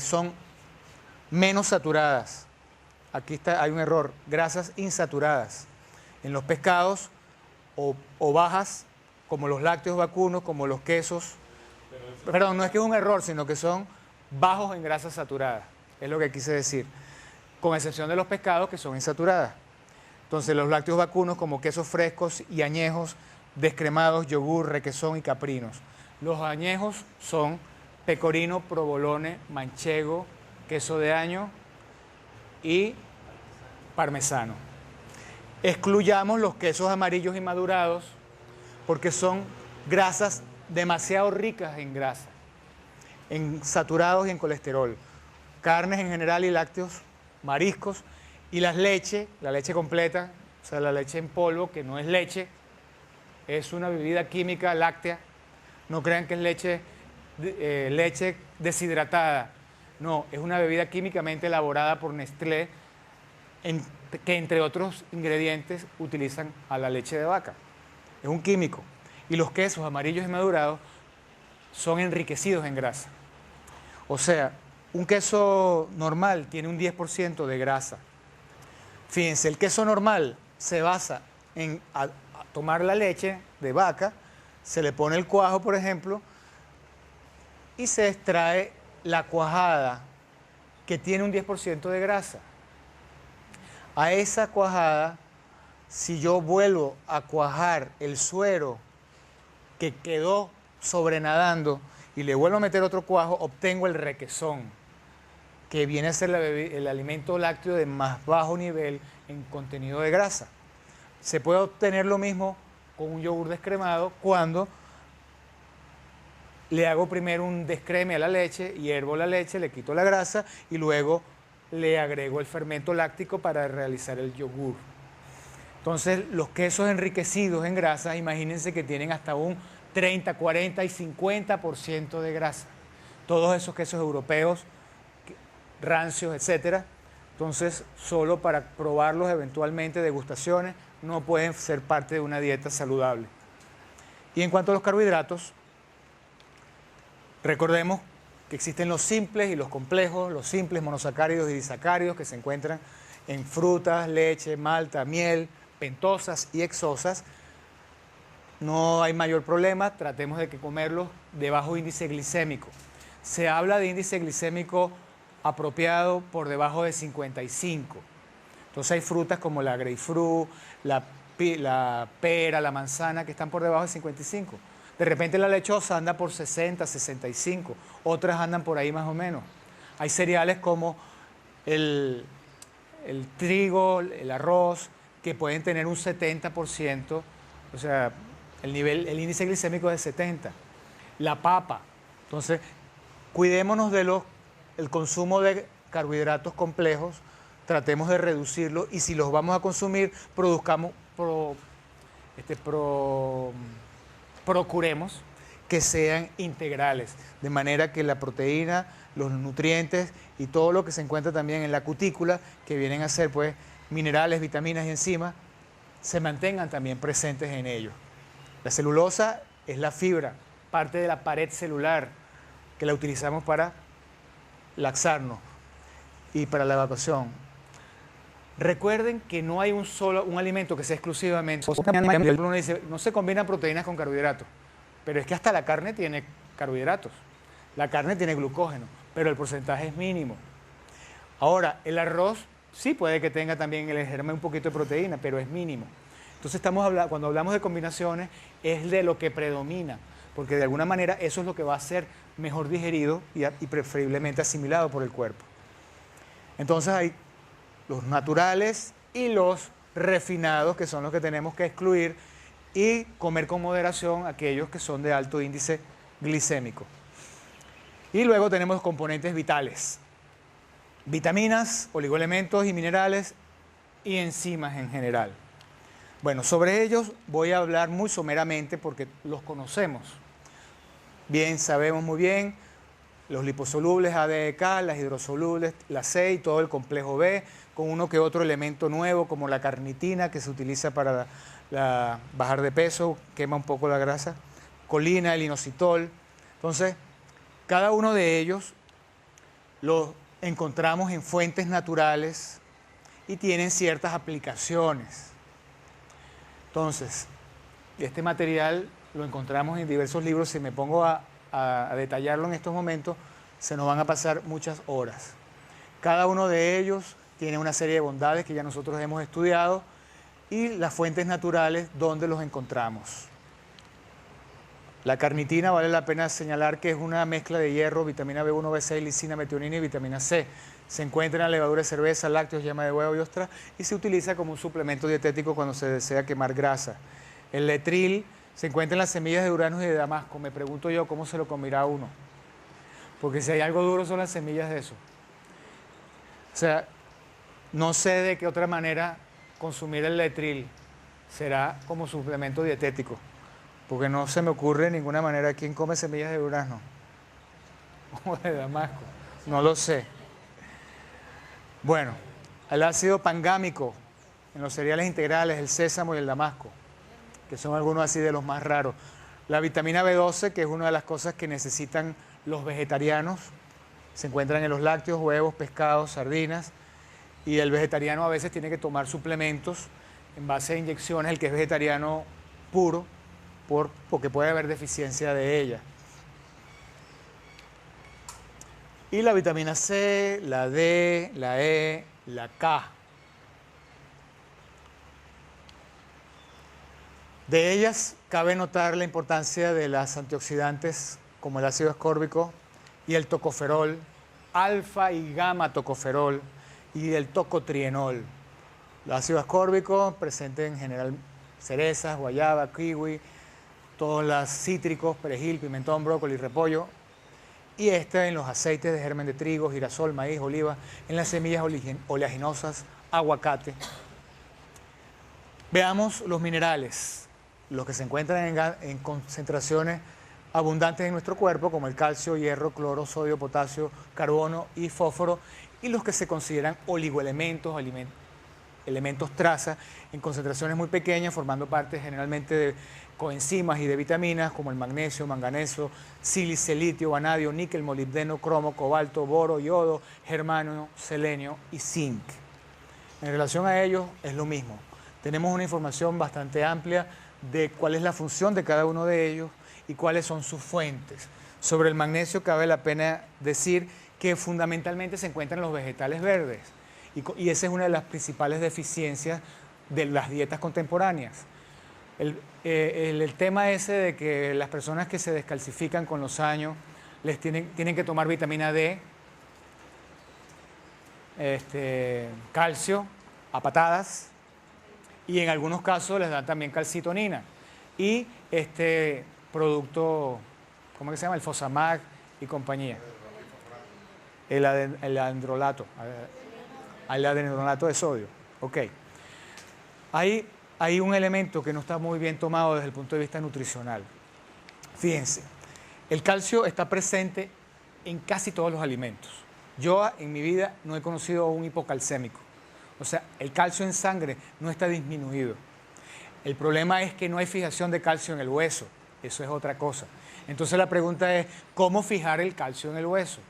son menos saturadas. Aquí hay un error, grasas insaturadas. En los pescados o bajas, como los lácteos vacunos, como los quesos. Perdón, no es que es un error, sino que son bajos en grasas saturadas. Es lo que quise decir. Con excepción de los pescados que son insaturadas. Entonces, los lácteos vacunos, como quesos frescos y añejos, descremados, yogur, requesón y caprinos. Los añejos son pecorino, provolone, manchego, queso de año y parmesano. Excluyamos los quesos amarillos y madurados porque son grasas demasiado ricas en grasa, en saturados y en colesterol. Carnes en general y lácteos, mariscos y la leche completa, o sea, la leche en polvo, que no es leche, es una bebida química láctea. No crean que es leche deshidratada. No, es una bebida químicamente elaborada por Nestlé, que entre otros ingredientes utilizan a la leche de vaca. Es un químico. Y los quesos amarillos y madurados son enriquecidos en grasa. O sea, un queso normal tiene un 10% de grasa. Fíjense, el queso normal se basa en a tomar la leche de vaca, se le pone el cuajo, por ejemplo, y se extrae la cuajada, que tiene un 10% de grasa. A esa cuajada, si yo vuelvo a cuajar el suero que quedó sobrenadando y le vuelvo a meter otro cuajo, obtengo el requesón, que viene a ser el alimento lácteo de más bajo nivel en contenido de grasa. Se puede obtener lo mismo con un yogur descremado cuando le hago primero un descreme a la leche, hiervo la leche, le quito la grasa y luego le agrego el fermento láctico para realizar el yogur. Entonces, los quesos enriquecidos en grasa, imagínense que tienen hasta un 30, 40 y 50% de grasa. Todos esos quesos europeos, rancios, etcétera. Entonces, solo para probarlos eventualmente, degustaciones, no pueden ser parte de una dieta saludable. Y en cuanto a los carbohidratos, recordemos que existen los simples y los complejos, los simples monosacáridos y disacáridos que se encuentran en frutas, leche, malta, miel, pentosas y exosas. No hay mayor problema, tratemos de que comerlos de bajo índice glicémico. Se habla de índice glicémico apropiado por debajo de 55. Entonces hay frutas como la grapefruit, la pera, la manzana que están por debajo de 55. De repente la lechosa anda por 60, 65, otras andan por ahí más o menos. Hay cereales como el trigo, el arroz, que pueden tener un 70%, o sea, el índice glicémico es de 70. La papa. Entonces, cuidémonos del consumo de carbohidratos complejos, tratemos de reducirlo y si los vamos a consumir, procuremos que sean integrales, de manera que la proteína, los nutrientes y todo lo que se encuentra también en la cutícula, que vienen a ser pues minerales, vitaminas y enzimas, se mantengan también presentes en ellos. La celulosa es la fibra, parte de la pared celular, que la utilizamos para laxarnos y para la evacuación. Recuerden que no hay un alimento que sea exclusivamente. Uno dice, no se combinan proteínas con carbohidratos, pero es que hasta la carne tiene carbohidratos. La carne tiene glucógeno, pero el porcentaje es mínimo. Ahora, el arroz sí puede que tenga también el germen un poquito de proteína, pero es mínimo. Entonces cuando hablamos de combinaciones es de lo que predomina, porque de alguna manera eso es lo que va a ser mejor digerido y preferiblemente asimilado por el cuerpo. Entonces hay los naturales y los refinados, que son los que tenemos que excluir, y comer con moderación aquellos que son de alto índice glicémico. Y luego tenemos los componentes vitales: vitaminas, oligoelementos y minerales y enzimas en general. Bueno, sobre ellos voy a hablar muy someramente porque los conocemos. Bien, sabemos muy bien los liposolubles A, D, E, K, las hidrosolubles, la C y todo el complejo B, con uno que otro elemento nuevo como la carnitina que se utiliza para bajar de peso, quema un poco la grasa, colina, el inositol. Entonces, cada uno de ellos los encontramos en fuentes naturales y tienen ciertas aplicaciones. Entonces, este material lo encontramos en diversos libros. Si me pongo a detallarlo en estos momentos, se nos van a pasar muchas horas. Cada uno de ellos tiene una serie de bondades que ya nosotros hemos estudiado y las fuentes naturales donde los encontramos. La carnitina vale la pena señalar que es una mezcla de hierro, vitamina B1, B6, lisina, metionina y vitamina C. Se encuentra en la levadura de cerveza, lácteos, yema de huevo y ostra y se utiliza como un suplemento dietético cuando se desea quemar grasa. El letril se encuentra en las semillas de durazno y de damasco. Me pregunto yo cómo se lo comerá uno. Porque si hay algo duro son las semillas de eso. O sea, no sé de qué otra manera consumir el letril. Será como suplemento dietético. Porque no se me ocurre de ninguna manera quién come semillas de durazno o de damasco. No lo sé. Bueno, el ácido pangámico en los cereales integrales, el sésamo y el damasco, que son algunos así de los más raros. La vitamina B12, que es una de las cosas que necesitan los vegetarianos, se encuentran en los lácteos, huevos, pescados, sardinas, y el vegetariano a veces tiene que tomar suplementos en base a inyecciones, el que es vegetariano puro, porque puede haber deficiencia de ella. Y la vitamina C, la D, la E, la K. De ellas cabe notar la importancia de las antioxidantes como el ácido ascórbico y el tocoferol, alfa y gamma tocoferol y el tocotrienol. El ácido ascórbico presente en general cerezas, guayaba, kiwi, todos los cítricos, perejil, pimentón, brócoli, repollo, y en los aceites de germen de trigo, girasol, maíz, oliva, en las semillas oleaginosas, aguacate. Veamos los minerales, los que se encuentran en concentraciones abundantes en nuestro cuerpo, como el calcio, hierro, cloro, sodio, potasio, carbono y fósforo, y los que se consideran oligoelementos, elementos traza, en concentraciones muy pequeñas, formando parte generalmente de coenzimas y de vitaminas como el magnesio, manganeso, sílice, litio, vanadio, níquel, molibdeno, cromo, cobalto, boro, yodo, germanio, selenio y zinc. En relación a ellos es lo mismo. Tenemos una información bastante amplia de cuál es la función de cada uno de ellos y cuáles son sus fuentes. Sobre el magnesio cabe la pena decir que fundamentalmente se encuentra en los vegetales verdes y esa es una de las principales deficiencias de las dietas contemporáneas. El tema ese de que las personas que se descalcifican con los años tienen que tomar vitamina D, calcio a patadas y en algunos casos les dan también calcitonina y producto, ¿cómo que se llama? El Fosamax y compañía. El adendrolato de sodio. Ok. Hay un elemento que no está muy bien tomado desde el punto de vista nutricional. Fíjense, el calcio está presente en casi todos los alimentos. Yo en mi vida no he conocido a un hipocalcémico. O sea, el calcio en sangre no está disminuido. El problema es que no hay fijación de calcio en el hueso. Eso es otra cosa. Entonces la pregunta es, ¿cómo fijar el calcio en el hueso?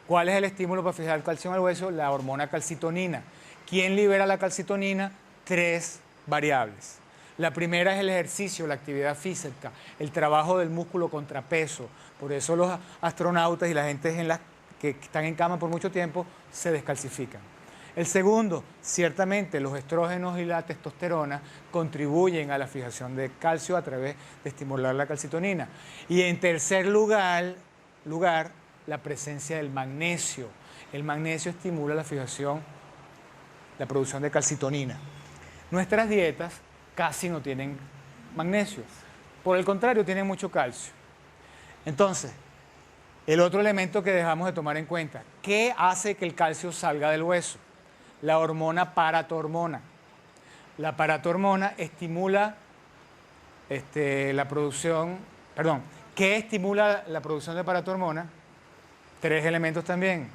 ¿Cuál es el estímulo para fijar el calcio en el hueso? La hormona calcitonina. ¿Quién libera la calcitonina? 3 variables. La primera es el ejercicio, la actividad física, el trabajo del músculo contrapeso. Por eso los astronautas y la gente que están en cama por mucho tiempo se descalcifican. El segundo, ciertamente los estrógenos y la testosterona contribuyen a la fijación de calcio a través de estimular la calcitonina. Y en tercer lugar, la presencia del magnesio. El magnesio estimula la fijación, la producción de calcitonina. Nuestras dietas casi no tienen magnesio. Por el contrario, tienen mucho calcio. Entonces, el otro elemento que dejamos de tomar en cuenta, ¿qué hace que el calcio salga del hueso? La hormona paratormona. La paratormona estimula la producción, perdón, ¿qué estimula la producción de paratormona? 3 elementos también.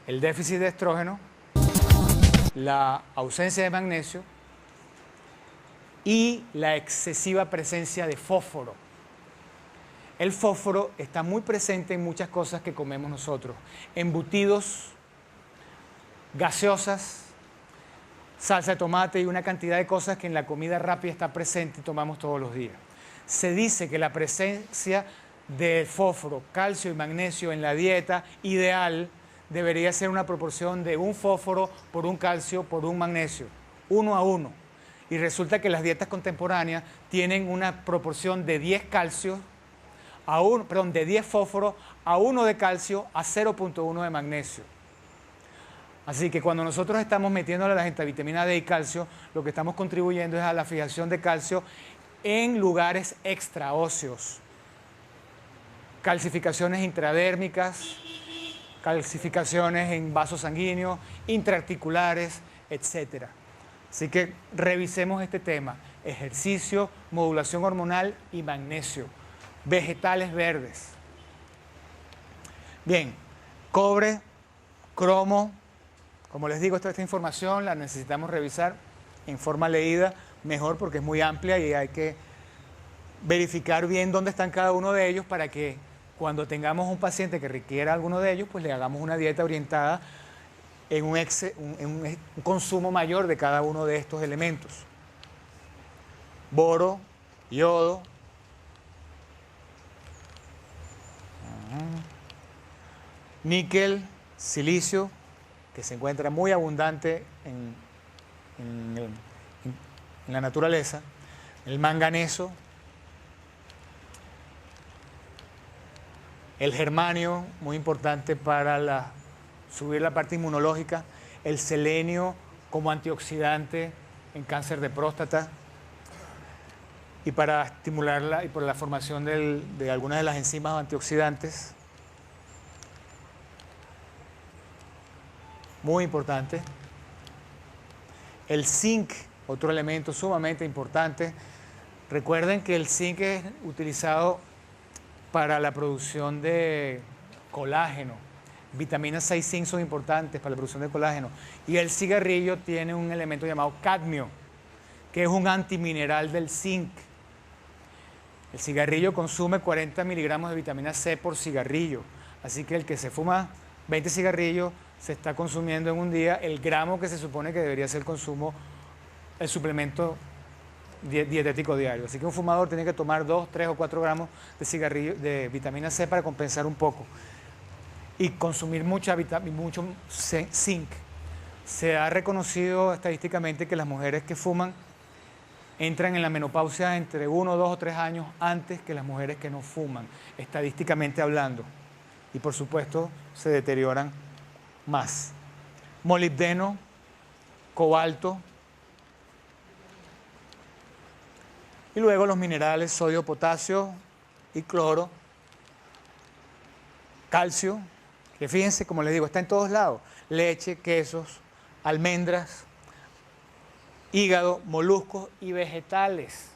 El déficit de estrógeno, la ausencia de magnesio y la excesiva presencia de fósforo. El fósforo está muy presente en muchas cosas que comemos nosotros. Embutidos, gaseosas, salsa de tomate y una cantidad de cosas que en la comida rápida está presente y tomamos todos los días. Se dice que la presencia de fósforo, calcio y magnesio en la dieta ideal debería ser una proporción de un fósforo por un calcio por un magnesio, 1:1. Y resulta que las dietas contemporáneas tienen una proporción de 10 calcios de 10 fósforos a 1 de calcio a 0.1 de magnesio. Así que cuando nosotros estamos metiéndole la vitamina D y calcio, lo que estamos contribuyendo es a la fijación de calcio en lugares extraóseos. Calcificaciones intradérmicas, calcificaciones en vasos sanguíneos, intraarticulares, etc. Así que revisemos este tema: ejercicio, modulación hormonal y magnesio. Vegetales verdes. Bien, cobre, cromo. Como les digo, esta información la necesitamos revisar en forma leída, mejor porque es muy amplia y hay que verificar bien dónde están cada uno de ellos para que cuando tengamos un paciente que requiera alguno de ellos, pues le hagamos una dieta orientada en un consumo mayor de cada uno de estos elementos. Boro, yodo, níquel, silicio, que se encuentra muy abundante en la naturaleza, el manganeso, el germanio, muy importante para subir la parte inmunológica, el selenio como antioxidante en cáncer de próstata y para estimularla y por la formación de algunas de las enzimas antioxidantes. Muy importante. El zinc, otro elemento sumamente importante. Recuerden que el zinc es utilizado para la producción de colágeno. Vitaminas 6 y zinc son importantes para la producción de colágeno. Y el cigarrillo tiene un elemento llamado cadmio, que es un antimineral del zinc. El cigarrillo consume 40 miligramos de vitamina C por cigarrillo. Así que el que se fuma 20 cigarrillos se está consumiendo en un día el gramo que se supone que debería ser el suplemento dietético diario. Así que un fumador tiene que tomar 2, 3 o 4 gramos de vitamina C para compensar un poco. Y consumir mucho zinc. Se ha reconocido estadísticamente que las mujeres que fuman entran en la menopausia entre 1, 2 o 3 años antes que las mujeres que no fuman, estadísticamente hablando. Y por supuesto se deterioran más. Molibdeno, cobalto. Y luego los minerales sodio, potasio y cloro. Calcio, que fíjense, como les digo, está en todos lados. Leche, quesos, almendras, hígado, moluscos y vegetales.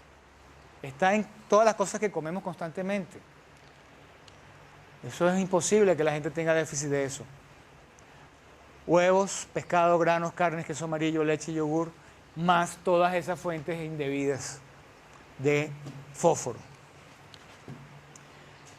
Está en todas las cosas que comemos constantemente. Eso es imposible que la gente tenga déficit de eso. Huevos, pescado, granos, carnes, queso amarillo, leche y yogur, más todas esas fuentes indebidas de fósforo.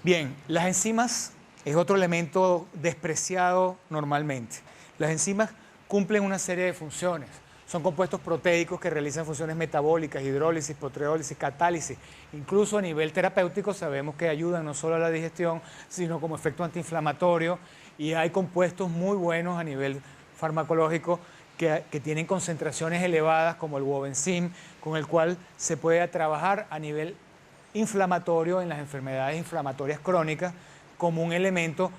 Bien, las enzimas es otro elemento despreciado normalmente. Las enzimas cumplen una serie de funciones. Son compuestos proteicos que realizan funciones metabólicas, hidrólisis, proteólisis, catálisis. Incluso a nivel terapéutico sabemos que ayudan no solo a la digestión, sino como efecto antiinflamatorio. Y hay compuestos muy buenos a nivel farmacológico que tienen concentraciones elevadas, como el wobenzim, con el cual se puede trabajar a nivel inflamatorio en las enfermedades inflamatorias crónicas, como un elemento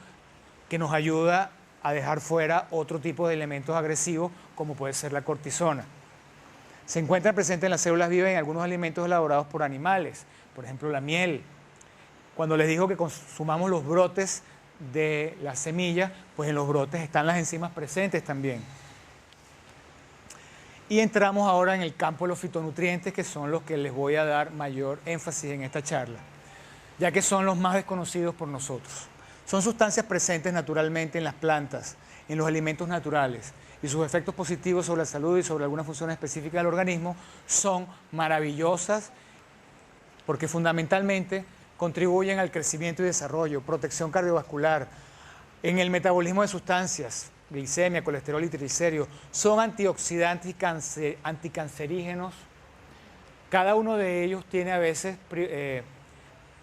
que nos ayuda a dejar fuera otro tipo de elementos agresivos, como puede ser la cortisona. Se encuentra presente en las células vivas en algunos alimentos elaborados por animales, por ejemplo la miel. Cuando les digo que consumamos los brotes de la semilla, pues en los brotes están las enzimas presentes también. Y entramos ahora en el campo de los fitonutrientes, que son los que les voy a dar mayor énfasis en esta charla, ya que son los más desconocidos por nosotros. Son sustancias presentes naturalmente en las plantas, en los alimentos naturales, y sus efectos positivos sobre la salud y sobre algunas funciones específicas del organismo son maravillosas, porque fundamentalmente contribuyen al crecimiento y desarrollo, protección cardiovascular, en el metabolismo de sustancias, glicemia, colesterol y triglicéridos, son antioxidantes y anticancerígenos. Cada uno de ellos tiene a veces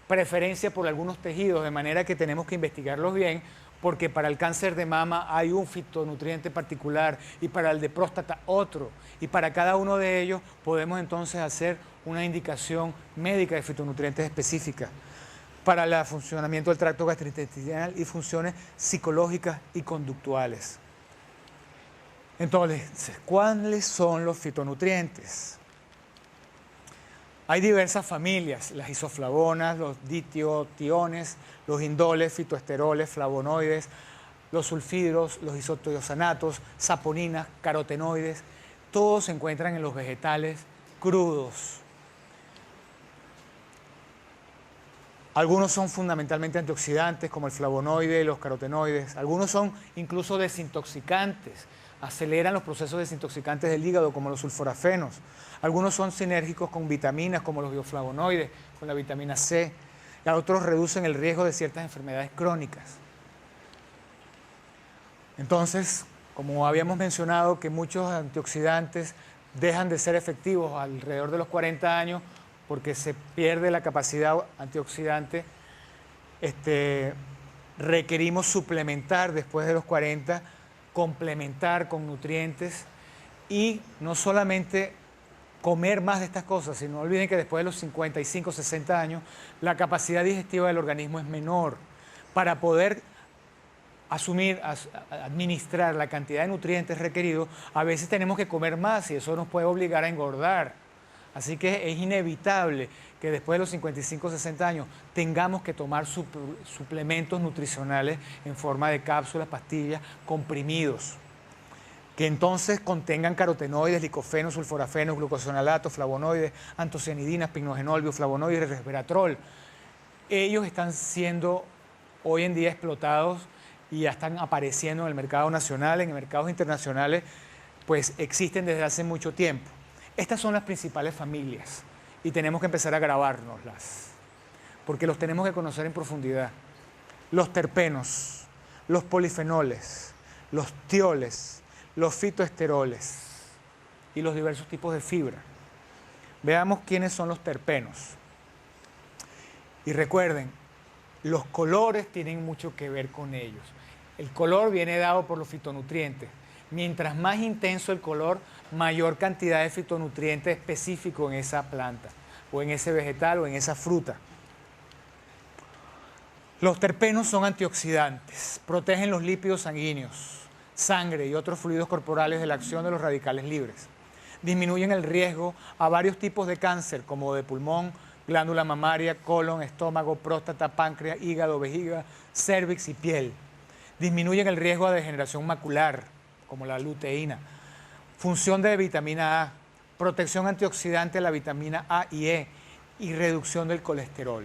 preferencia por algunos tejidos, de manera que tenemos que investigarlos bien, porque para el cáncer de mama hay un fitonutriente particular y para el de próstata otro. Y para cada uno de ellos podemos entonces hacer una indicación médica de fitonutrientes específicas para el funcionamiento del tracto gastrointestinal y funciones psicológicas y conductuales. Entonces, ¿cuáles son los fitonutrientes? Hay diversas familias, las isoflavonas, los ditiotiones, los indoles, fitoesteroles, flavonoides, los sulfidros, los isotiosanatos, saponinas, carotenoides, todos se encuentran en los vegetales crudos. Algunos son fundamentalmente antioxidantes, como el flavonoide y los carotenoides. Algunos son incluso desintoxicantes, aceleran los procesos desintoxicantes del hígado, como los sulforafenos. Algunos son sinérgicos con vitaminas, como los bioflavonoides, con la vitamina C. Y otros reducen el riesgo de ciertas enfermedades crónicas. Entonces, como habíamos mencionado, que muchos antioxidantes dejan de ser efectivos alrededor de los 40 años porque se pierde la capacidad antioxidante, requerimos suplementar después de los 40, complementar con nutrientes y no solamente comer más de estas cosas, sino no olviden que después de los 55, 60 años, la capacidad digestiva del organismo es menor. Para poder administrar la cantidad de nutrientes requeridos, a veces tenemos que comer más y eso nos puede obligar a engordar. Así que es inevitable que después de los 55, 60 años tengamos que tomar suplementos nutricionales en forma de cápsulas, pastillas, comprimidos, que entonces contengan carotenoides, licofenos, sulforafenos, glucosinolatos, flavonoides, antocianidinas, pignogenol, bioflavonoides, resveratrol. Ellos están siendo hoy en día explotados y ya están apareciendo en el mercado nacional, en mercados internacionales, pues existen desde hace mucho tiempo. Estas son las principales familias y tenemos que empezar a grabárnoslas, porque los tenemos que conocer en profundidad. Los terpenos, los polifenoles, los tioles, los fitoesteroles y los diversos tipos de fibra. Veamos quiénes son los terpenos. Y recuerden, los colores tienen mucho que ver con ellos. El color viene dado por los fitonutrientes. Mientras más intenso el color, mayor cantidad de fitonutrientes específicos en esa planta, o en ese vegetal, o en esa fruta. Los terpenos son antioxidantes, protegen los lípidos sanguíneos, sangre y otros fluidos corporales de la acción de los radicales libres. Disminuyen el riesgo a varios tipos de cáncer, como de pulmón, glándula mamaria, colon, estómago, próstata, páncreas, hígado, vejiga, cérvix y piel. Disminuyen el riesgo a degeneración macular, como la luteína. Función de vitamina A, protección antioxidante de la vitamina A y E y reducción del colesterol.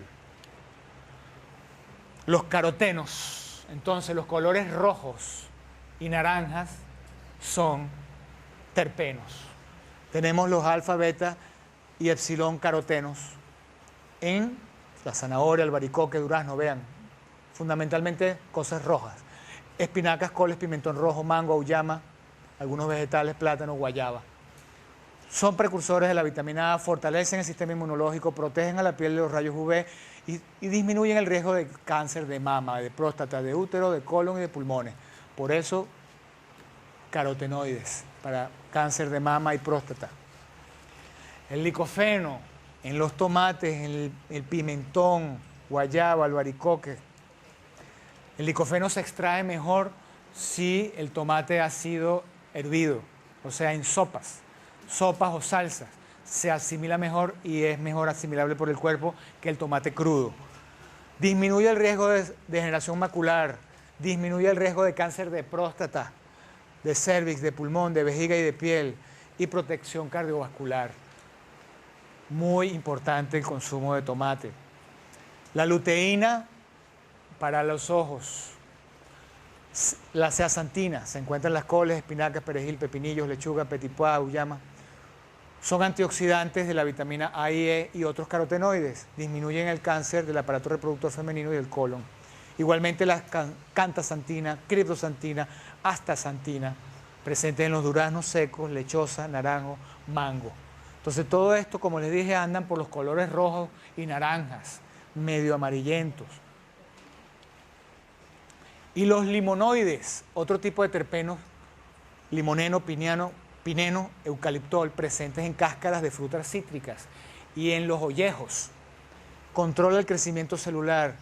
Los carotenos, entonces los colores rojos y naranjas son terpenos. Tenemos los alfa, beta y epsilon carotenos en la zanahoria, albaricoque, durazno, vean, fundamentalmente cosas rojas. Espinacas, coles, pimentón rojo, mango, auyama, algunos vegetales, plátano, guayaba. Son precursores de la vitamina A, fortalecen el sistema inmunológico, protegen a la piel de los rayos UV y disminuyen el riesgo de cáncer de mama, de próstata, de útero, de colon y de pulmones. Por eso, carotenoides para cáncer de mama y próstata. El licofeno en los tomates, en el pimentón, guayaba, albaricoque. El licofeno se extrae mejor si el tomate ha sido hervido, o sea, en sopas o salsas. Se asimila mejor y es mejor asimilable por el cuerpo que el tomate crudo. Disminuye el riesgo de degeneración macular, disminuye el riesgo de cáncer de próstata, de cérvix, de pulmón, de vejiga y de piel, y protección cardiovascular. Muy importante el consumo de tomate. La luteína para los ojos. La zeaxantina se encuentra en las coles, espinacas, perejil, pepinillos, lechuga, petit pois, auyama. Son antioxidantes de la vitamina A y E y otros carotenoides. Disminuyen el cáncer del aparato reproductor femenino y del colon. Igualmente la cantasantina, criptosantina, astaxantina, presentes en los duraznos secos, lechosa, naranjo, mango. Entonces todo esto, como les dije, andan por los colores rojos y naranjas, medio amarillentos. Y los limonoides, otro tipo de terpenos, limoneno, pineno, eucaliptol, presentes en cáscaras de frutas cítricas y en los ollejos. Controla el crecimiento celular,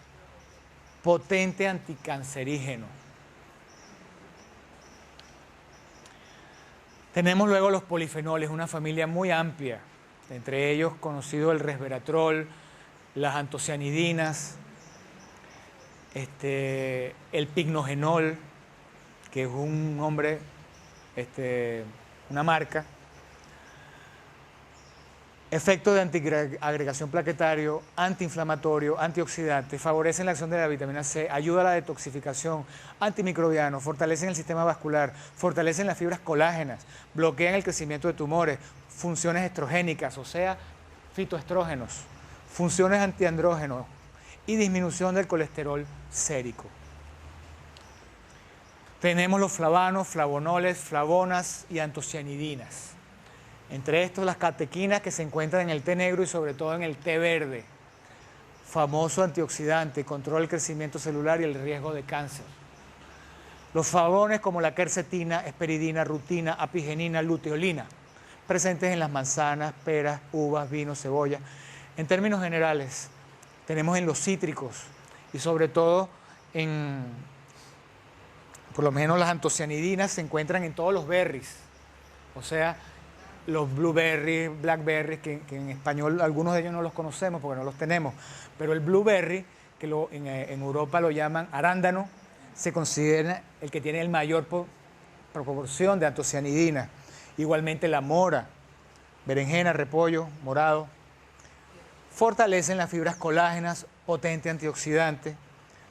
potente anticancerígeno. Tenemos luego los polifenoles, una familia muy amplia, entre ellos conocido el resveratrol, las antocianidinas, el pignogenol, que es un nombre, una marca. Efectos de antiagregación plaquetario, antiinflamatorio, antioxidante, favorecen la acción de la vitamina C, ayuda a la detoxificación, antimicrobiano, fortalecen el sistema vascular, fortalecen las fibras colágenas, bloquean el crecimiento de tumores, funciones estrogénicas, o sea, fitoestrógenos, funciones antiandrógenos y disminución del colesterol sérico. Tenemos los flavanos, flavonoles, flavonas y antocianidinas. Entre estos, las catequinas que se encuentran en el té negro y sobre todo en el té verde. Famoso antioxidante, controla el crecimiento celular y el riesgo de cáncer. Los flavones como la quercetina, esperidina, rutina, apigenina, luteolina, presentes en las manzanas, peras, uvas, vino, cebolla. En términos generales, tenemos en los cítricos y sobre todo por lo menos las antocianidinas se encuentran en todos los berries, o sea, los blueberries, blackberries, que en español algunos de ellos no los conocemos porque no los tenemos, pero el blueberry, que en Europa lo llaman arándano, se considera el que tiene el mayor proporción de antocianidina. Igualmente la mora, berenjena, repollo, morado. Fortalecen las fibras colágenas, potente antioxidante.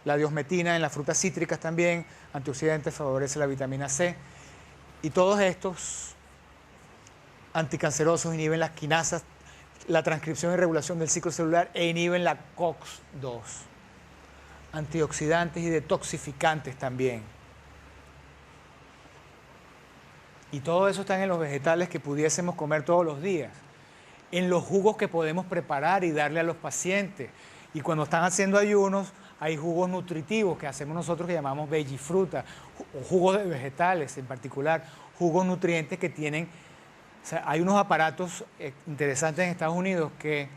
La diosmetina en las frutas cítricas también, antioxidante, favorece la vitamina C. Y todos estos anticancerosos inhiben las quinasas, la transcripción y regulación del ciclo celular e inhiben la COX-2. Antioxidantes y detoxificantes también. Y todo eso está en los vegetales que pudiésemos comer todos los días, en los jugos que podemos preparar y darle a los pacientes. Y cuando están haciendo ayunos, hay jugos nutritivos que hacemos nosotros que llamamos vegifruta, o jugos de vegetales en particular, jugos nutrientes que tienen. O sea, hay unos aparatos interesantes en Estados Unidos que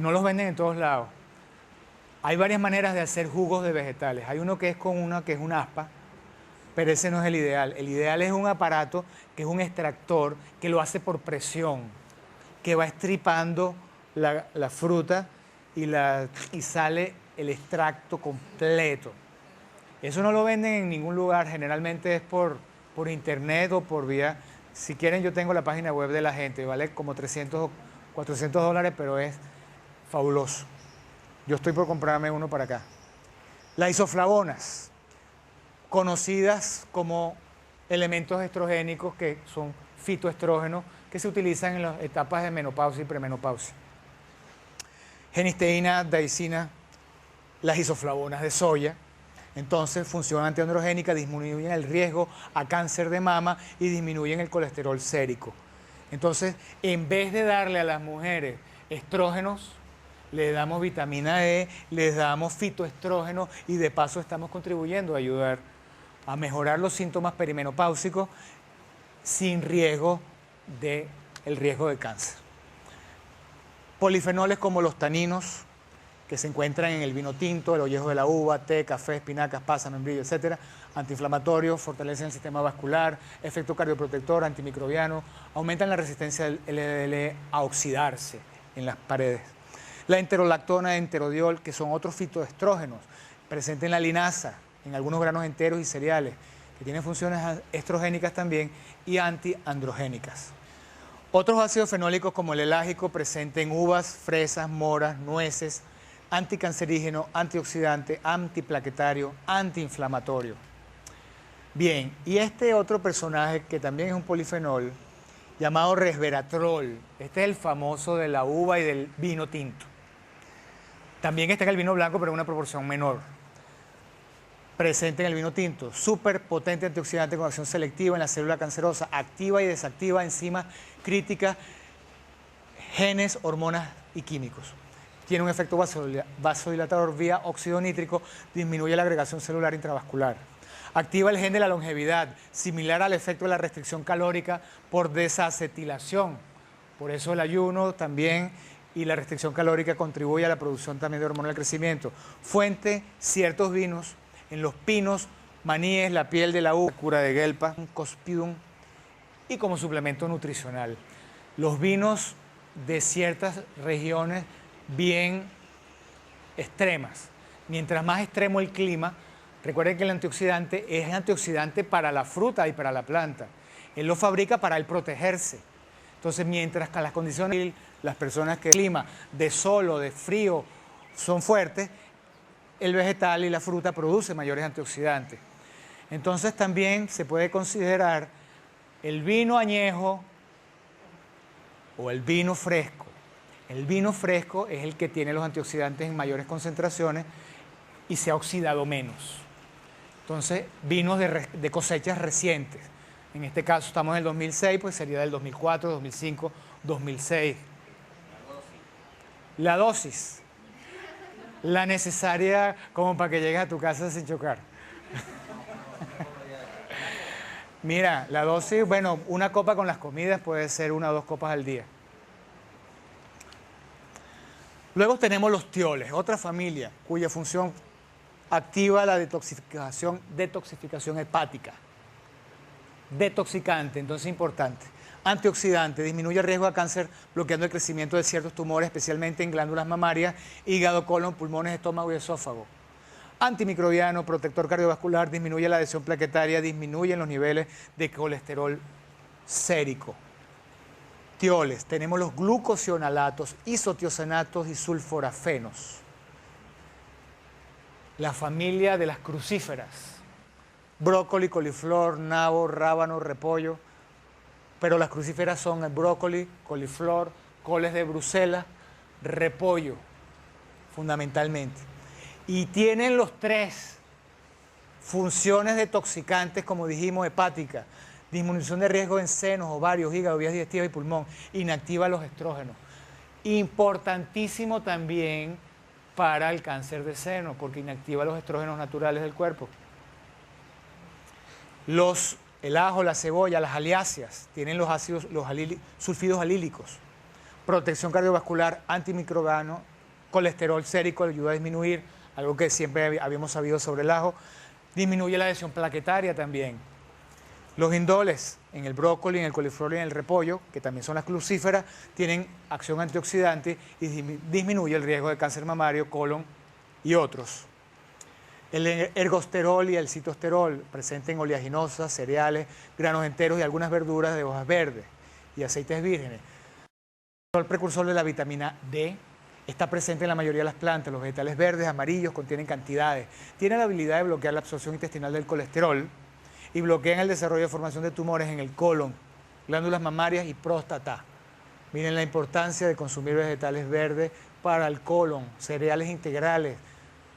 no los venden en todos lados. Hay varias maneras de hacer jugos de vegetales. Hay uno que es con una que es una aspa, pero ese no es el ideal. El ideal es un aparato que es un extractor que lo hace por presión, que va estripando la fruta y sale el extracto completo. Eso no lo venden en ningún lugar, generalmente es por internet o por vía. Si quieren, yo tengo la página web de la gente, vale como 300 o 400 dólares, pero es fabuloso. Yo estoy por comprarme uno para acá. Las isoflavonas, conocidas como elementos estrogénicos que son fitoestrógenos, que se utilizan en las etapas de menopausia y premenopausia. Genisteína, daicina, las isoflavonas de soya. Entonces, función antiandrogénica, disminuyen el riesgo a cáncer de mama y disminuyen el colesterol sérico. Entonces, en vez de darle a las mujeres estrógenos, le damos vitamina E, les damos fitoestrógenos y de paso estamos contribuyendo a ayudar a mejorar los síntomas perimenopáusicos sin riesgo del riesgo de cáncer. Polifenoles como los taninos, que se encuentran en el vino tinto, el ollejo de la uva, té, café, espinacas, pasa, membrillo, etc. Antiinflamatorios, fortalecen el sistema vascular, efecto cardioprotector, antimicrobiano, aumentan la resistencia del LDL a oxidarse en las paredes. La enterolactona, enterodiol, que son otros fitoestrógenos, presentes en la linaza, en algunos granos enteros y cereales, que tienen funciones estrogénicas también y antiandrogénicas. Otros ácidos fenólicos como el elágico, presente en uvas, fresas, moras, nueces, anticancerígeno, antioxidante, antiplaquetario, antiinflamatorio. Bien, y este otro personaje que también es un polifenol, llamado resveratrol, este es el famoso de la uva y del vino tinto. También está en el vino blanco, pero en una proporción menor. presente en el vino tinto, súper potente antioxidante con acción selectiva en la célula cancerosa, activa y desactiva enzimas críticas, genes, hormonas y químicos. Tiene un efecto vasodilatador vía óxido nítrico, disminuye la agregación celular intravascular. Activa el gen de la longevidad, similar al efecto de la restricción calórica por desacetilación. Por eso el ayuno también y la restricción calórica contribuye a la producción también de hormona del crecimiento. Fuente, ciertos vinos, en los pinos, maníes, la piel de la uva, cura de Gelpa, Cospidum, y como suplemento nutricional. Los vinos de ciertas regiones bien extremas. Mientras más extremo el clima, recuerden que el antioxidante es antioxidante para la fruta y para la planta. Él lo fabrica para él protegerse. Entonces, mientras que las condiciones, las personas que el clima de sol o de frío son fuertes, el vegetal y la fruta producen mayores antioxidantes. Entonces, también se puede considerar el vino añejo o el vino fresco. El vino fresco es el que tiene los antioxidantes en mayores concentraciones y se ha oxidado menos. Entonces, vinos de cosechas recientes. En este caso estamos en el 2006, pues sería del 2004, 2005, 2006. La dosis. La necesaria como para que llegues a tu casa sin chocar. Mira, la dosis, bueno, una copa con las comidas puede ser 1 o 2 copas al día. Luego tenemos los tioles, otra familia cuya función activa la detoxificación hepática. Detoxicante, entonces importante. Antioxidante, disminuye el riesgo de cáncer bloqueando el crecimiento de ciertos tumores, especialmente en glándulas mamarias, hígado, colon, pulmones, estómago y esófago. Antimicrobiano, protector cardiovascular, disminuye la adhesión plaquetaria, disminuye los niveles de colesterol sérico. Tioles, tenemos los glucosionalatos, isotiosanatos y sulforafenos. La familia de las crucíferas. Brócoli, coliflor, nabo, rábano, repollo. Pero las crucíferas son el brócoli, coliflor, coles de Bruselas, repollo, fundamentalmente. Y tienen los 3 funciones detoxicantes, como dijimos, hepática, disminución de riesgo en senos, ovarios, hígado, vías digestivas y pulmón, inactiva los estrógenos. Importantísimo también para el cáncer de seno, porque inactiva los estrógenos naturales del cuerpo. El ajo, la cebolla, las aliáceas, tienen los ácidos, sulfidos alílicos. Protección cardiovascular, antimicrobiano, colesterol sérico, ayuda a disminuir, algo que siempre habíamos sabido sobre el ajo. Disminuye la adhesión plaquetaria también. Los indoles, en el brócoli, en el coliflor y en el repollo, que también son las crucíferas, tienen acción antioxidante y disminuye el riesgo de cáncer mamario, colon y otros. El ergosterol y el citosterol, presente en oleaginosas, cereales, granos enteros y algunas verduras de hojas verdes y aceites vírgenes. El precursor de la vitamina D está presente en la mayoría de las plantas. Los vegetales verdes, amarillos, contienen cantidades. Tiene la habilidad de bloquear la absorción intestinal del colesterol y bloquean el desarrollo de formación de tumores en el colon, glándulas mamarias y próstata. Miren la importancia de consumir vegetales verdes para el colon, cereales integrales,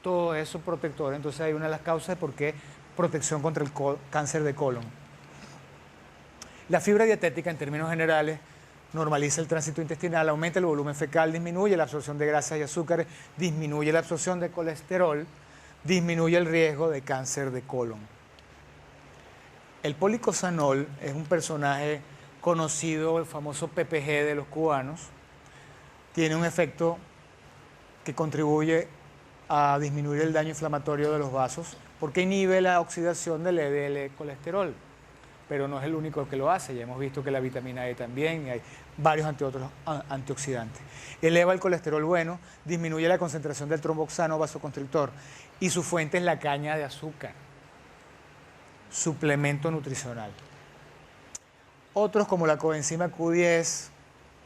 todo eso protector. Entonces hay una de las causas de por qué protección contra el cáncer de colon. La fibra dietética, en términos generales, normaliza el tránsito intestinal, aumenta el volumen fecal, disminuye la absorción de grasas y azúcares, disminuye la absorción de colesterol, disminuye el riesgo de cáncer de colon. El policosanol es un personaje conocido, el famoso PPG de los cubanos. Tiene un efecto que contribuye a disminuir el daño inflamatorio de los vasos porque inhibe la oxidación del LDL colesterol, pero no es el único que lo hace. Ya hemos visto que la vitamina E también, y hay varios otros antioxidantes. Eleva el colesterol bueno, disminuye la concentración del tromboxano vasoconstrictor y su fuente es la caña de azúcar. Suplemento nutricional. Otros como la coenzima Q10,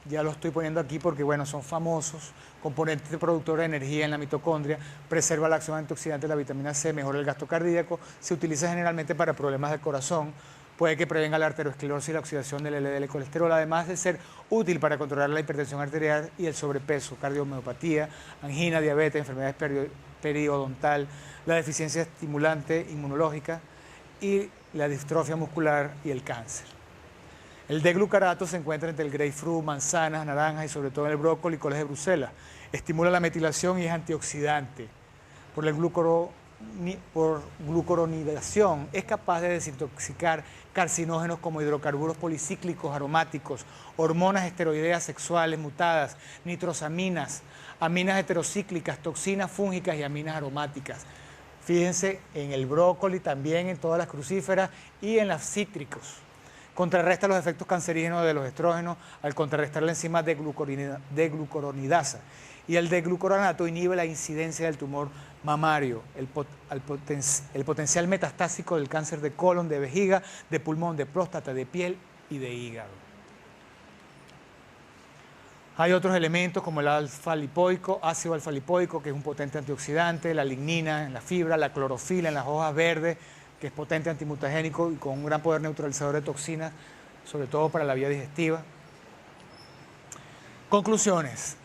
ya lo estoy poniendo aquí porque bueno, son famosos, componente productor de energía en la mitocondria, preserva la acción antioxidante de la vitamina C, mejora el gasto cardíaco, se utiliza generalmente para problemas del corazón, puede que prevenga la arteriosclerosis y la oxidación del LDL colesterol, además de ser útil para controlar la hipertensión arterial y el sobrepeso, cardiomiopatía, angina, diabetes, enfermedades periodontal, la deficiencia estimulante inmunológica y la distrofia muscular y el cáncer. El D-glucarato se encuentra entre el grapefruit, manzanas, naranjas y sobre todo en el brócoli y coles de Bruselas. Estimula la metilación y es antioxidante. Por glucoronidación es capaz de desintoxicar carcinógenos como hidrocarburos policíclicos aromáticos, hormonas esteroideas sexuales mutadas, nitrosaminas, aminas heterocíclicas, toxinas fúngicas y aminas aromáticas. Fíjense en el brócoli, también en todas las crucíferas y en los cítricos. Contrarresta los efectos cancerígenos de los estrógenos al contrarrestar la enzima de glucuronidasa. Y el D-glucaranato inhibe la incidencia del tumor mamario, el potencial metastásico del cáncer de colon, de vejiga, de pulmón, de próstata, de piel y de hígado. Hay otros elementos como el alfa-lipoico, ácido alfa-lipoico, que es un potente antioxidante, la lignina en la fibra, la clorofila en las hojas verdes, que es potente antimutagénico y con un gran poder neutralizador de toxinas, sobre todo para la vía digestiva. Conclusiones.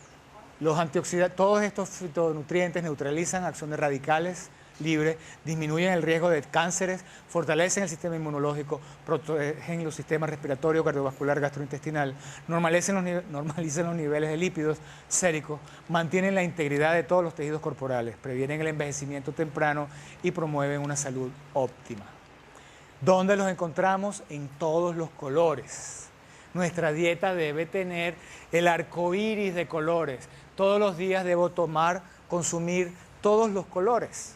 Todos estos fitonutrientes neutralizan acciones radicales libres, disminuyen el riesgo de cánceres, fortalecen el sistema inmunológico, protegen los sistemas respiratorio, cardiovascular, gastrointestinal, normalizan los niveles de lípidos séricos, mantienen la integridad de todos los tejidos corporales, previenen el envejecimiento temprano y promueven una salud óptima. ¿Dónde los encontramos? En todos los colores. Nuestra dieta debe tener el arco iris de colores. Todos los días debo consumir todos los colores.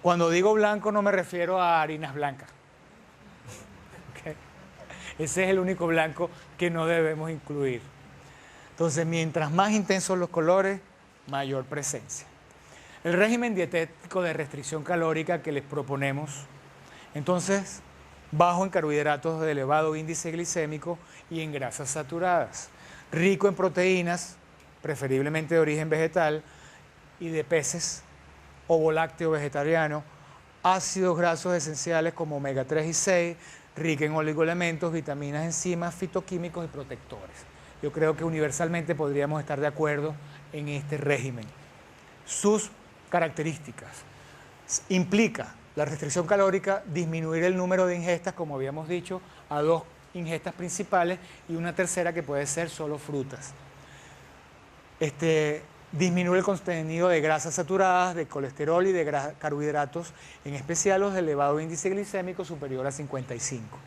Cuando digo blanco no me refiero a harinas blancas. ¿Okay? Ese es el único blanco que no debemos incluir. Entonces, mientras más intensos los colores, mayor presencia. El régimen dietético de restricción calórica que les proponemos, entonces, bajo en carbohidratos de elevado índice glicémico y en grasas saturadas, rico en proteínas, preferiblemente de origen vegetal, y de peces, ovo-lácteo vegetariano, ácidos grasos esenciales como omega 3 y 6, rica en oligoelementos, vitaminas, enzimas, fitoquímicos y protectores. Yo creo que universalmente podríamos estar de acuerdo en este régimen. Sus características. Implica la restricción calórica disminuir el número de ingestas, como habíamos dicho, a 2 ingestas principales y una tercera que puede ser solo frutas. Disminuye el contenido de grasas saturadas, de colesterol y de carbohidratos, en especial los de elevado índice glicémico superior a 55.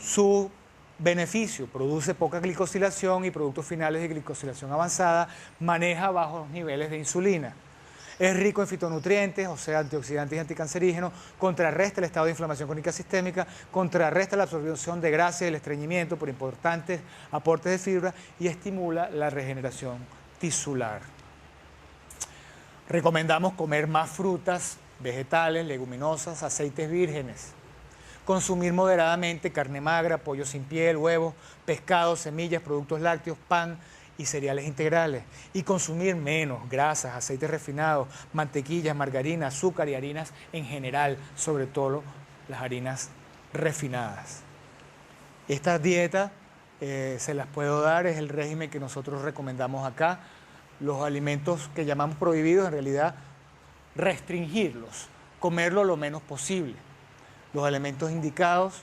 Su beneficio: produce poca glicosilación y productos finales de glicosilación avanzada, maneja bajos niveles de insulina. Es rico en fitonutrientes, o sea, antioxidantes y anticancerígenos, contrarresta el estado de inflamación crónica sistémica, contrarresta la absorción de grasa y el estreñimiento por importantes aportes de fibra y estimula la regeneración tisular. Recomendamos comer más frutas, vegetales, leguminosas, aceites vírgenes. Consumir moderadamente carne magra, pollo sin piel, huevos, pescados, semillas, productos lácteos, pan y cereales integrales. Y consumir menos grasas, aceites refinados, mantequillas, margarina, azúcar y harinas en general, sobre todo las harinas refinadas. Esta dieta se las puedo dar, es el régimen que nosotros recomendamos acá. Los alimentos que llamamos prohibidos, en realidad restringirlos, comerlo lo menos posible. Los alimentos indicados,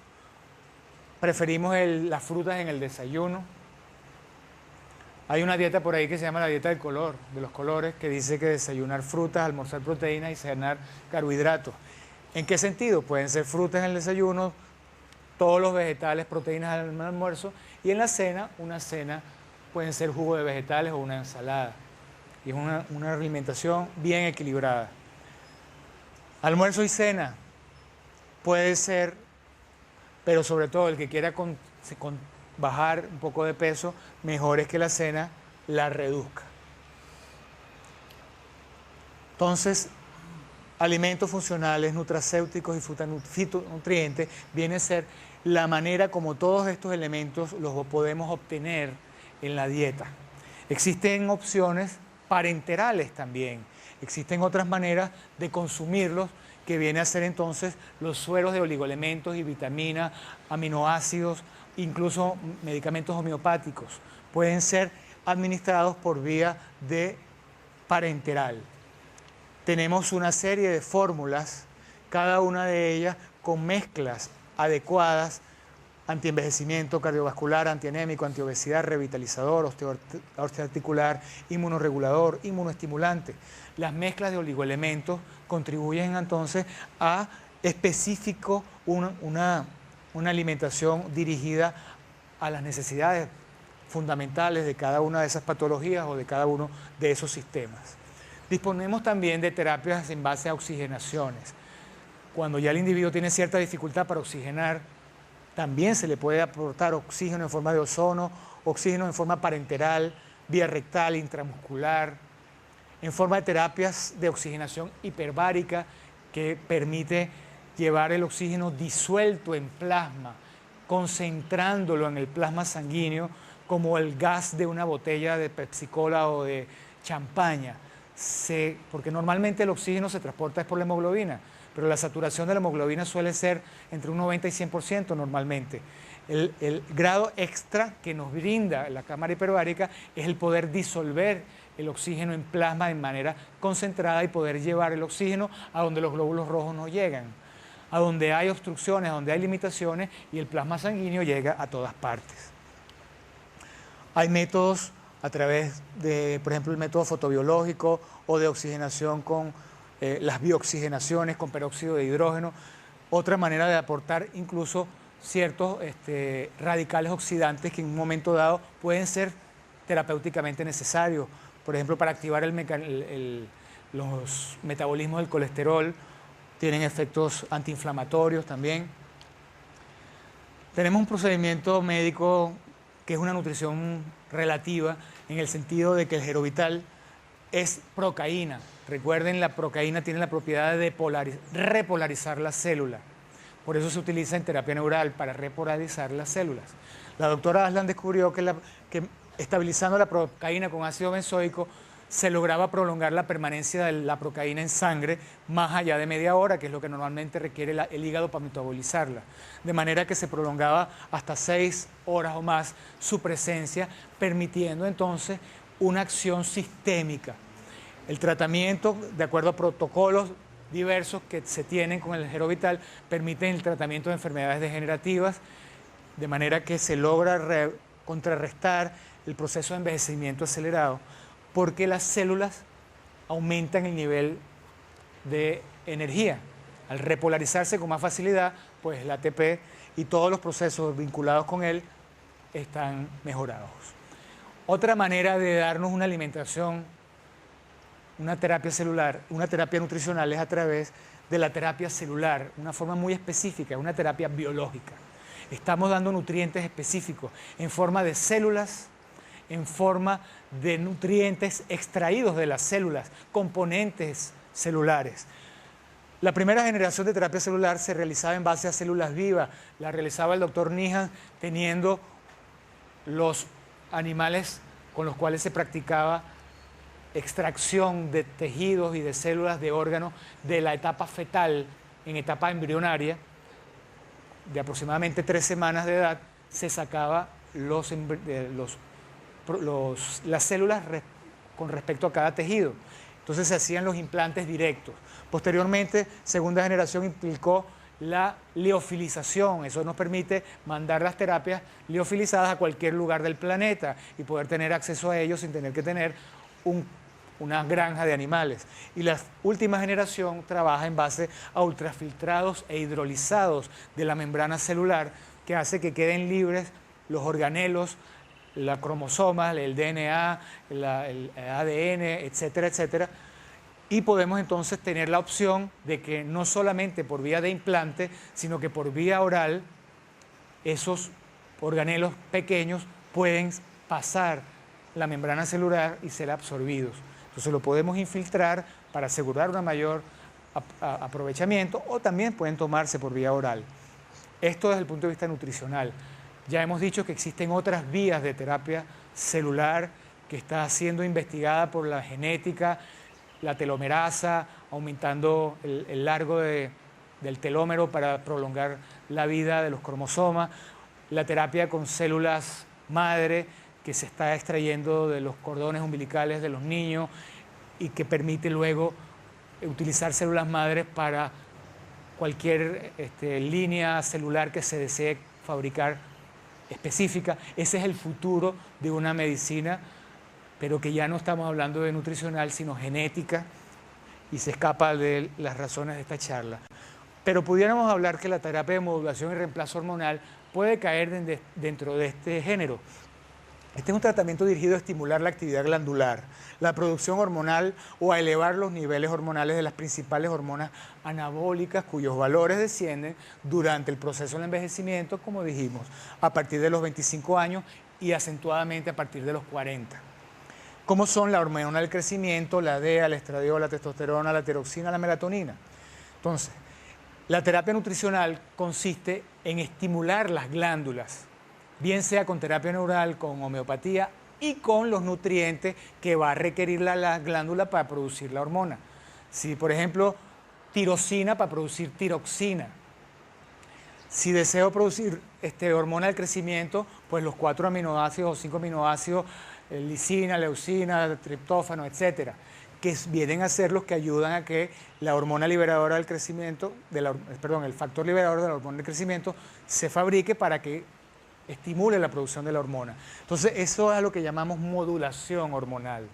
preferimos las frutas en el desayuno. Hay una dieta por ahí que se llama la dieta del color, de los colores, que dice que desayunar frutas, almorzar proteínas y cenar carbohidratos. ¿En qué sentido? Pueden ser frutas en el desayuno, todos los vegetales, proteínas al almuerzo, y en la cena, una cena pueden ser jugo de vegetales o una ensalada. Y es una alimentación bien equilibrada. Almuerzo y cena puede ser, pero sobre todo el que quiera bajar un poco de peso, mejor es que la cena la reduzca. Entonces, alimentos funcionales, nutracéuticos y fitonutrientes viene a ser la manera como todos estos elementos los podemos obtener en la dieta. Existen opciones parenterales también. Existen otras maneras de consumirlos que viene a ser entonces los sueros de oligoelementos y vitaminas, aminoácidos, incluso medicamentos homeopáticos. Pueden ser administrados por vía de parenteral. Tenemos una serie de fórmulas, cada una de ellas con mezclas adecuadas: antienvejecimiento, cardiovascular, antianémico, antiobesidad, revitalizador, osteoarticular, inmunorregulador, inmunoestimulante. Las mezclas de oligoelementos contribuyen entonces a específico una alimentación dirigida a las necesidades fundamentales de cada una de esas patologías o de cada uno de esos sistemas. Disponemos también de terapias en base a oxigenaciones. Cuando ya el individuo tiene cierta dificultad para oxigenar, también se le puede aportar oxígeno en forma de ozono, oxígeno en forma parenteral, vía rectal, intramuscular, en forma de terapias de oxigenación hiperbárica que permite llevar el oxígeno disuelto en plasma, concentrándolo en el plasma sanguíneo como el gas de una botella de Pepsi-Cola o de champaña. Porque normalmente el oxígeno se transporta por la hemoglobina, pero la saturación de la hemoglobina suele ser entre un 90 y 100% normalmente. El grado extra que nos brinda la cámara hiperbárica es el poder disolver el oxígeno en plasma de manera concentrada y poder llevar el oxígeno a donde los glóbulos rojos no llegan, a donde hay obstrucciones, a donde hay limitaciones, y el plasma sanguíneo llega a todas partes. Hay métodos a través de, por ejemplo, el método fotobiológico o de oxigenación con las bioxigenaciones con peróxido de hidrógeno. Otra manera de aportar incluso ciertos radicales oxidantes que en un momento dado pueden ser terapéuticamente necesarios. Por ejemplo, para activar los metabolismos del colesterol, tienen efectos antiinflamatorios también. Tenemos un procedimiento médico que es una nutrición relativa, en el sentido de que el Gerovital es procaína. Recuerden, la procaína tiene la propiedad de repolarizar la célula. Por eso se utiliza en terapia neural, para repolarizar las células. La doctora Aslan descubrió que estabilizando la procaína con ácido benzoico se lograba prolongar la permanencia de la procaína en sangre más allá de media hora, que es lo que normalmente requiere el hígado para metabolizarla. De manera que se prolongaba hasta 6 horas o más su presencia, permitiendo entonces una acción sistémica. El tratamiento, de acuerdo a protocolos diversos que se tienen con el Gerovital, permiten el tratamiento de enfermedades degenerativas, de manera que se logra contrarrestar el proceso de envejecimiento acelerado, porque las células aumentan el nivel de energía. Al repolarizarse con más facilidad, pues el ATP y todos los procesos vinculados con él están mejorados. Otra manera de darnos una alimentación, una terapia celular, una terapia nutricional, es a través de la terapia celular, una forma muy específica, una terapia biológica. Estamos dando nutrientes específicos en forma de células, en forma de nutrientes extraídos de las células, componentes celulares. La primera generación de terapia celular se realizaba en base a células vivas, la realizaba el doctor Nihan teniendo los animales con los cuales se practicaba extracción de tejidos y de células de órganos de la etapa fetal en etapa embrionaria, de aproximadamente 3 semanas de edad, se sacaba las células con respecto a cada tejido. Entonces se hacían los implantes directos. Posteriormente, segunda generación implicó la liofilización. Eso nos permite mandar las terapias liofilizadas a cualquier lugar del planeta y poder tener acceso a ellos sin tener que tener una granja de animales. Y la última generación trabaja en base a ultrafiltrados e hidrolizados de la membrana celular, que hace que queden libres los organelos, la cromosoma, el DNA, el ADN, etcétera, etcétera. Y podemos entonces tener la opción de que no solamente por vía de implante, sino que por vía oral, esos organelos pequeños pueden pasar la membrana celular y ser absorbidos. Entonces lo podemos infiltrar para asegurar un mayor aprovechamiento, o también pueden tomarse por vía oral. Esto desde el punto de vista nutricional. Ya hemos dicho que existen otras vías de terapia celular que está siendo investigada por la genética, la telomerasa aumentando el largo del telómero para prolongar la vida de los cromosomas, la terapia con células madre que se está extrayendo de los cordones umbilicales de los niños y que permite luego utilizar células madres para cualquier línea celular que se desee fabricar específica. Ese es el futuro de una medicina, pero que ya no estamos hablando de nutricional, sino genética, y se escapa de las razones de esta charla. Pero pudiéramos hablar que la terapia de modulación y reemplazo hormonal puede caer dentro de este género. Este es un tratamiento dirigido a estimular la actividad glandular, la producción hormonal o a elevar los niveles hormonales de las principales hormonas anabólicas cuyos valores descienden durante el proceso del envejecimiento, como dijimos, a partir de los 25 años y acentuadamente a partir de los 40. Como son la hormona del crecimiento, la DEA, la estradiol, la testosterona, la tiroxina, la melatonina. Entonces, la terapia nutricional consiste en estimular las glándulas, bien sea con terapia neural, con homeopatía y con los nutrientes que va a requerir la glándula para producir la hormona. Si, por ejemplo, tirosina para producir tiroxina. Si deseo producir hormona del crecimiento, pues los 4 aminoácidos o 5 aminoácidos, lisina, leucina, triptófano, etcétera, que vienen a ser los que ayudan a que la hormona liberadora del crecimiento, el factor liberador de la hormona del crecimiento se fabrique para que estimule la producción de la hormona. Entonces, eso es a lo que llamamos modulación hormonal.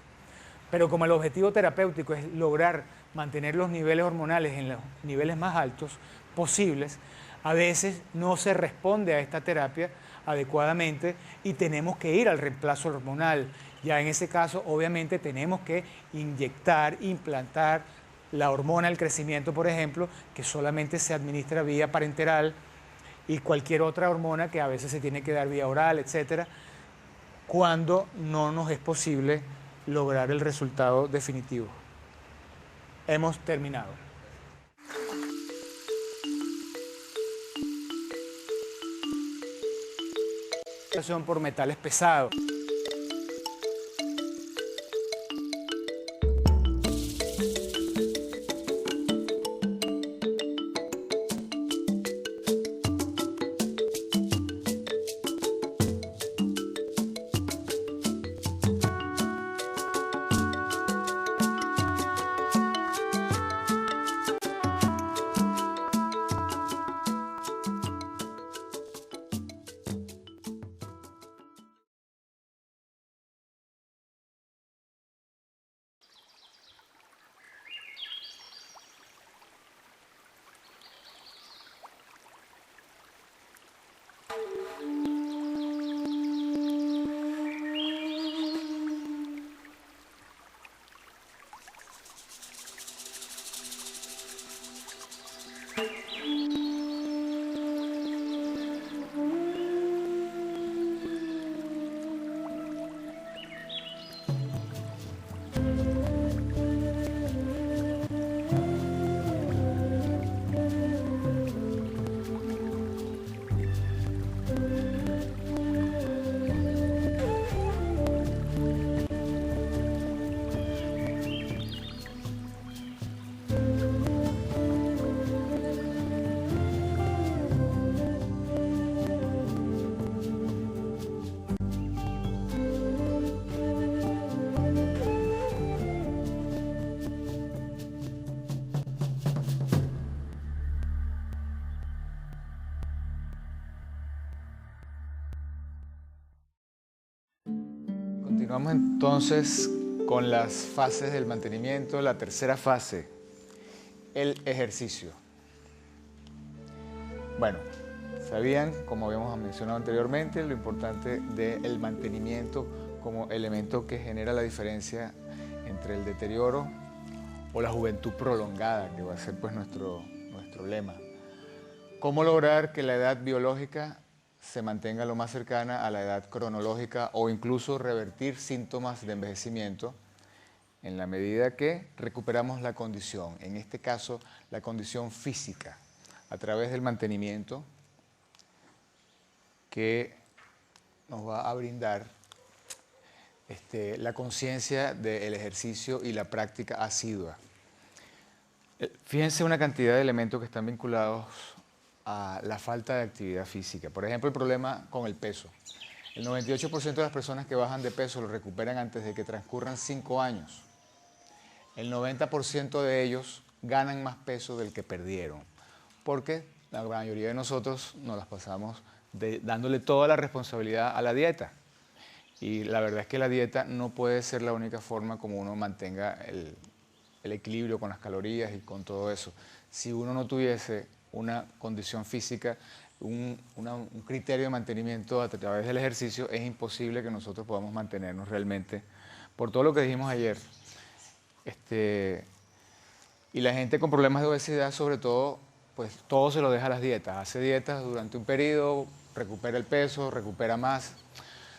Pero como el objetivo terapéutico es lograr mantener los niveles hormonales en los niveles más altos posibles, a veces no se responde a esta terapia adecuadamente y tenemos que ir al reemplazo hormonal. Ya en ese caso, obviamente, tenemos que inyectar, implantar la hormona del crecimiento, por ejemplo, que solamente se administra vía parenteral, y cualquier otra hormona que a veces se tiene que dar vía oral, etcétera, cuando no nos es posible lograr el resultado definitivo. Hemos terminado. Por metales pesados. Continuamos entonces con las fases del mantenimiento. La tercera fase, el ejercicio. Bueno, sabían, como habíamos mencionado anteriormente, lo importante del mantenimiento como elemento que genera la diferencia entre el deterioro o la juventud prolongada, que va a ser pues nuestro lema. ¿Cómo lograr que la edad biológica se mantenga lo más cercana a la edad cronológica o incluso revertir síntomas de envejecimiento en la medida que recuperamos la condición, en este caso la condición física, a través del mantenimiento que nos va a brindar la conciencia del ejercicio y la práctica asidua? Fíjense una cantidad de elementos que están vinculados a la falta de actividad física. Por ejemplo, el problema con el peso. El 98% de las personas que bajan de peso lo recuperan antes de que transcurran 5 años. El 90% de ellos ganan más peso del que perdieron, porque la mayoría de nosotros nos las pasamos dándole toda la responsabilidad a la dieta. Y la verdad es que la dieta no puede ser la única forma como uno mantenga el equilibrio con las calorías y con todo eso. Si uno no tuviese una condición física, un criterio de mantenimiento a través del ejercicio, es imposible que nosotros podamos mantenernos realmente, por todo lo que dijimos ayer. Y la gente con problemas de obesidad, sobre todo, pues todo se lo deja a las dietas. Hace dietas durante un periodo, recupera el peso, recupera más.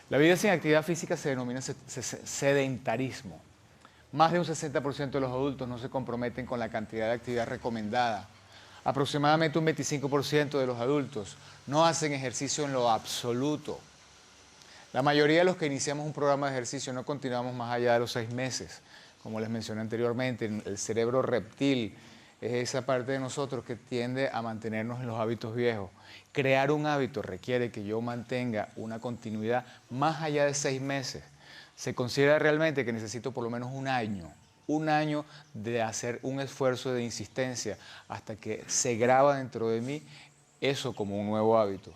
La vida sin actividad física se denomina sedentarismo. Más de un 60% de los adultos no se comprometen con la cantidad de actividad recomendada. Aproximadamente un 25% de los adultos no hacen ejercicio en lo absoluto. La mayoría de los que iniciamos un programa de ejercicio no continuamos más allá de los 6 meses. Como les mencioné anteriormente, el cerebro reptil es esa parte de nosotros que tiende a mantenernos en los hábitos viejos. Crear un hábito requiere que yo mantenga una continuidad más allá de 6 meses. Se considera realmente que necesito por lo menos un año de hacer un esfuerzo de insistencia hasta que se graba dentro de mí eso como un nuevo hábito.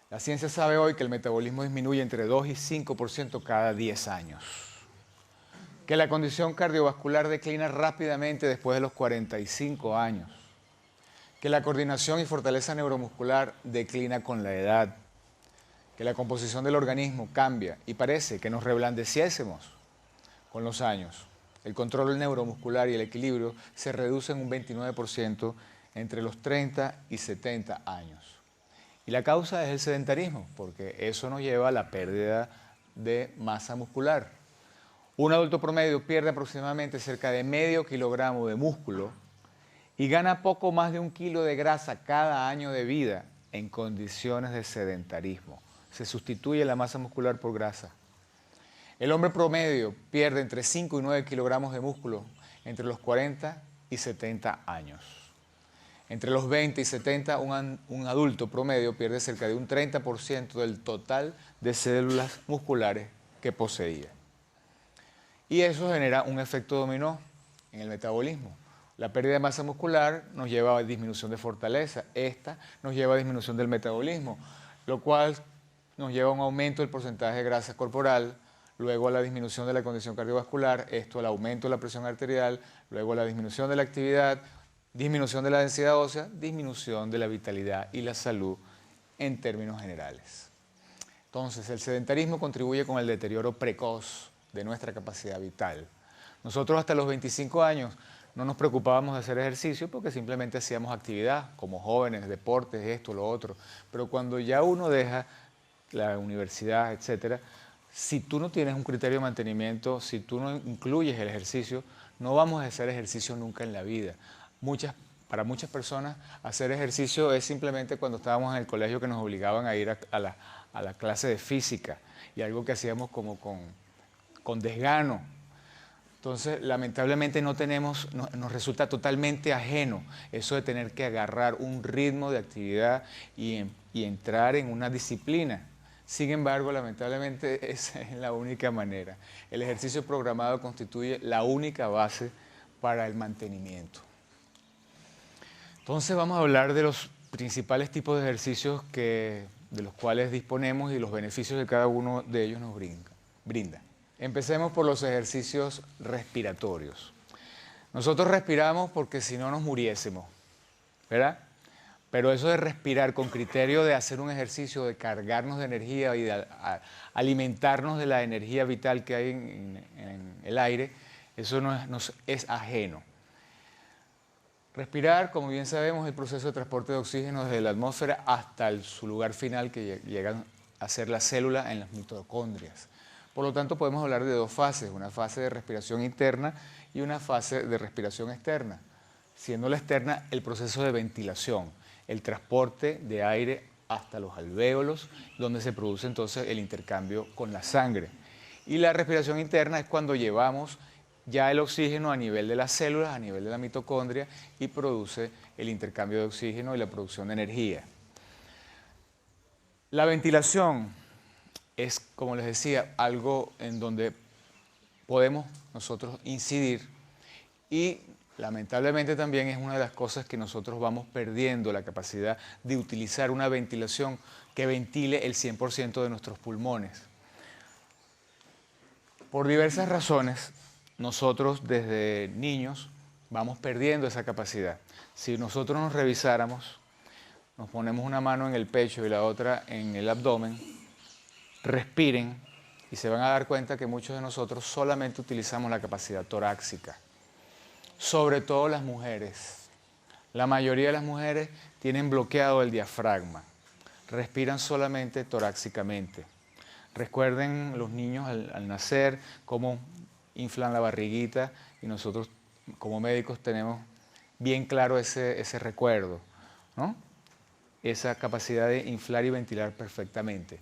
La ciencia sabe hoy que el metabolismo disminuye entre 2 y 5% cada 10 años. Que la condición cardiovascular declina rápidamente después de los 45 años. Que la coordinación y fortaleza neuromuscular declina con la edad. Que la composición del organismo cambia y parece que nos reblandeciésemos con los años. El control neuromuscular y el equilibrio se reducen un 29% entre los 30 y 70 años. Y la causa es el sedentarismo, porque eso nos lleva a la pérdida de masa muscular. Un adulto promedio pierde aproximadamente cerca de medio kilogramo de músculo y gana poco más de 1 kilo de grasa cada año de vida en condiciones de sedentarismo. Se sustituye la masa muscular por grasa. El hombre promedio pierde entre 5 y 9 kilogramos de músculo entre los 40 y 70 años. Entre los 20 y 70, un adulto promedio pierde cerca de un 30% del total de células musculares que poseía. Y eso genera un efecto dominó en el metabolismo. La pérdida de masa muscular nos lleva a disminución de fortaleza. Esta nos lleva a disminución del metabolismo, lo cual nos lleva a un aumento del porcentaje de grasa corporal, luego a la disminución de la condición cardiovascular, esto al aumento de la presión arterial, luego a la disminución de la actividad, disminución de la densidad ósea, disminución de la vitalidad y la salud en términos generales. Entonces, el sedentarismo contribuye con el deterioro precoz de nuestra capacidad vital. Nosotros hasta los 25 años no nos preocupábamos de hacer ejercicio porque simplemente hacíamos actividad, como jóvenes, deportes, esto, lo otro. Pero cuando ya uno deja la universidad, etcétera, si tú no tienes un criterio de mantenimiento, si tú no incluyes el ejercicio, no vamos a hacer ejercicio nunca en la vida. Para muchas personas, hacer ejercicio es simplemente cuando estábamos en el colegio que nos obligaban a ir a la clase de física y algo que hacíamos como con desgano. Entonces, lamentablemente nos resulta totalmente ajeno eso de tener que agarrar un ritmo de actividad y entrar en una disciplina. Sin embargo, lamentablemente esa es la única manera. El ejercicio programado constituye la única base para el mantenimiento. Entonces vamos a hablar de los principales tipos de ejercicios de los cuales disponemos y los beneficios que cada uno de ellos nos brinda. Empecemos por los ejercicios respiratorios. Nosotros respiramos porque si no nos muriésemos, ¿verdad? Pero eso de respirar con criterio de hacer un ejercicio, de cargarnos de energía y de alimentarnos de la energía vital que hay en el aire, eso nos es ajeno. Respirar, como bien sabemos, es el proceso de transporte de oxígeno desde la atmósfera hasta su lugar final que llegan a ser las células en las mitocondrias. Por lo tanto, podemos hablar de 2 fases, una fase de respiración interna y una fase de respiración externa, siendo la externa el proceso de ventilación, el transporte de aire hasta los alvéolos, donde se produce entonces el intercambio con la sangre. Y la respiración interna es cuando llevamos ya el oxígeno a nivel de las células, a nivel de la mitocondria, y produce el intercambio de oxígeno y la producción de energía. La ventilación es, como les decía, algo en donde podemos nosotros incidir y lamentablemente también es una de las cosas que nosotros vamos perdiendo, la capacidad de utilizar una ventilación que ventile el 100% de nuestros pulmones. Por diversas razones, nosotros desde niños vamos perdiendo esa capacidad. Si nosotros nos revisáramos, nos ponemos una mano en el pecho y la otra en el abdomen, respiren y se van a dar cuenta que muchos de nosotros solamente utilizamos la capacidad torácica. Sobre todo las mujeres. La mayoría de las mujeres tienen bloqueado el diafragma, respiran solamente torácicamente. Recuerden los niños al nacer cómo inflan la barriguita y nosotros como médicos tenemos bien claro ese recuerdo, ¿no? Esa capacidad de inflar y ventilar perfectamente.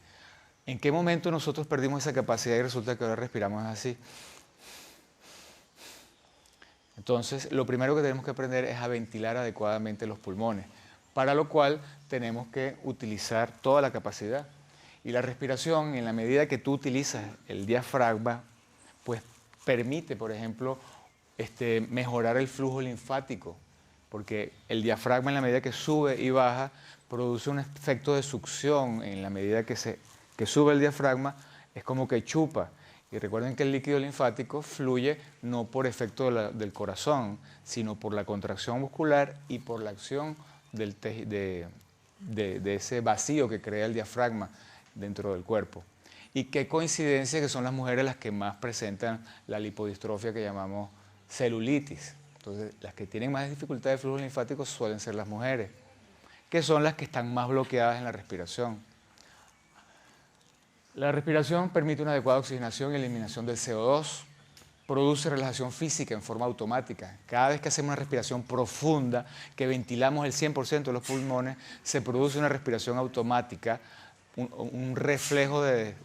¿En qué momento nosotros perdimos esa capacidad y resulta que ahora respiramos así? Entonces, lo primero que tenemos que aprender es a ventilar adecuadamente los pulmones, para lo cual tenemos que utilizar toda la capacidad. Y la respiración, en la medida que tú utilizas el diafragma, pues permite, por ejemplo, mejorar el flujo linfático, porque el diafragma en la medida que sube y baja produce un efecto de succión. En la medida que sube el diafragma es como que chupa. Y recuerden que el líquido linfático fluye no por efecto del corazón, sino por la contracción muscular y por la acción de ese vacío que crea el diafragma dentro del cuerpo. Y qué coincidencia que son las mujeres las que más presentan la lipodistrofia que llamamos celulitis. Entonces, las que tienen más dificultad de flujo linfático suelen ser las mujeres, que son las que están más bloqueadas en la respiración. La respiración permite una adecuada oxigenación y eliminación del CO2, produce relajación física en forma automática. Cada vez que hacemos una respiración profunda, que ventilamos el 100% de los pulmones, se produce una respiración automática, un reflejo de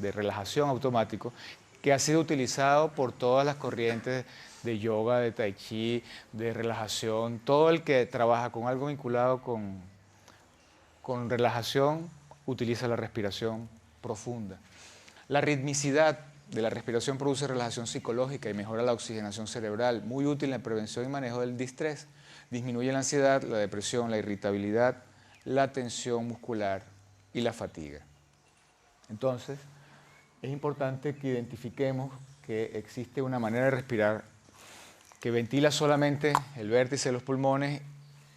relajación automático que ha sido utilizado por todas las corrientes de yoga, de tai chi, de relajación. Todo el que trabaja con algo vinculado con relajación utiliza la respiración profunda. La ritmicidad de la respiración produce relajación psicológica y mejora la oxigenación cerebral, muy útil en la prevención y manejo del distrés. Disminuye la ansiedad, la depresión, la irritabilidad, la tensión muscular y la fatiga. Entonces, es importante que identifiquemos que existe una manera de respirar que ventila solamente el vértice de los pulmones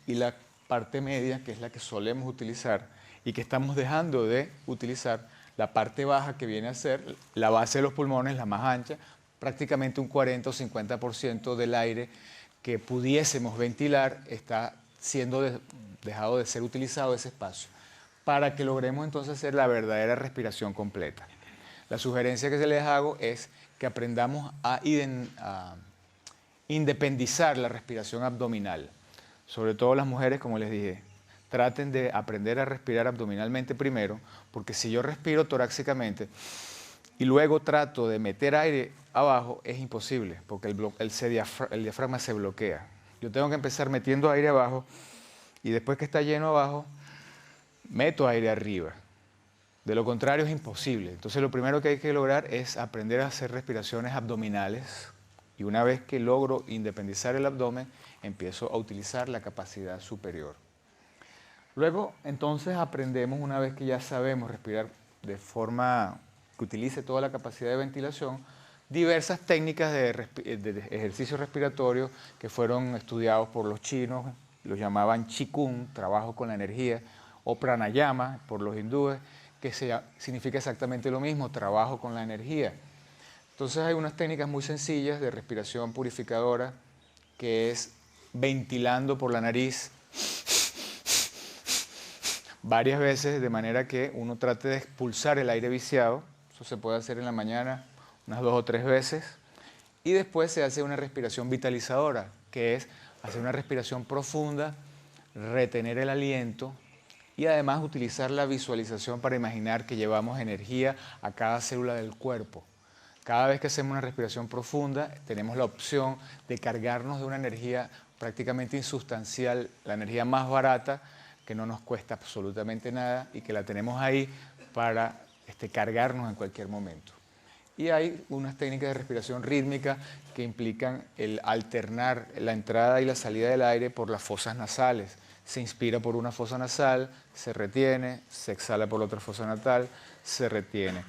y la parte media, que es la que solemos utilizar y que estamos dejando de utilizar, la parte baja que viene a ser la base de los pulmones, la más ancha, prácticamente un 40 o 50% del aire que pudiésemos ventilar está siendo dejado de ser utilizado ese espacio, para que logremos entonces hacer la verdadera respiración completa. La sugerencia que se les hago es que aprendamos a independizar la respiración abdominal. Sobre todo las mujeres, como les dije, traten de aprender a respirar abdominalmente primero, porque si yo respiro torácicamente y luego trato de meter aire abajo, es imposible, porque el diafragma se bloquea. Yo tengo que empezar metiendo aire abajo y después que está lleno abajo, meto aire arriba. De lo contrario es imposible. Entonces lo primero que hay que lograr es aprender a hacer respiraciones abdominales y una vez que logro independizar el abdomen, empiezo a utilizar la capacidad superior. Luego, entonces, aprendemos, una vez que ya sabemos respirar de forma que utilice toda la capacidad de ventilación, diversas técnicas de ejercicio respiratorio que fueron estudiados por los chinos, los llamaban Qigong, trabajo con la energía, o pranayama por los hindúes, que significa exactamente lo mismo, trabajo con la energía. Entonces hay unas técnicas muy sencillas de respiración purificadora, que es ventilando por la nariz varias veces, de manera que uno trate de expulsar el aire viciado. Eso se puede hacer en la mañana unas 2 o 3 veces. Y después se hace una respiración vitalizadora, que es hacer una respiración profunda, retener el aliento y además utilizar la visualización para imaginar que llevamos energía a cada célula del cuerpo. Cada vez que hacemos una respiración profunda, tenemos la opción de cargarnos de una energía prácticamente insustancial, la energía más barata, que no nos cuesta absolutamente nada y que la tenemos ahí para cargarnos en cualquier momento. Y hay unas técnicas de respiración rítmica que implican el alternar la entrada y la salida del aire por las fosas nasales. Se inspira por una fosa nasal, se retiene, se exhala por la otra fosa nasal, se retiene.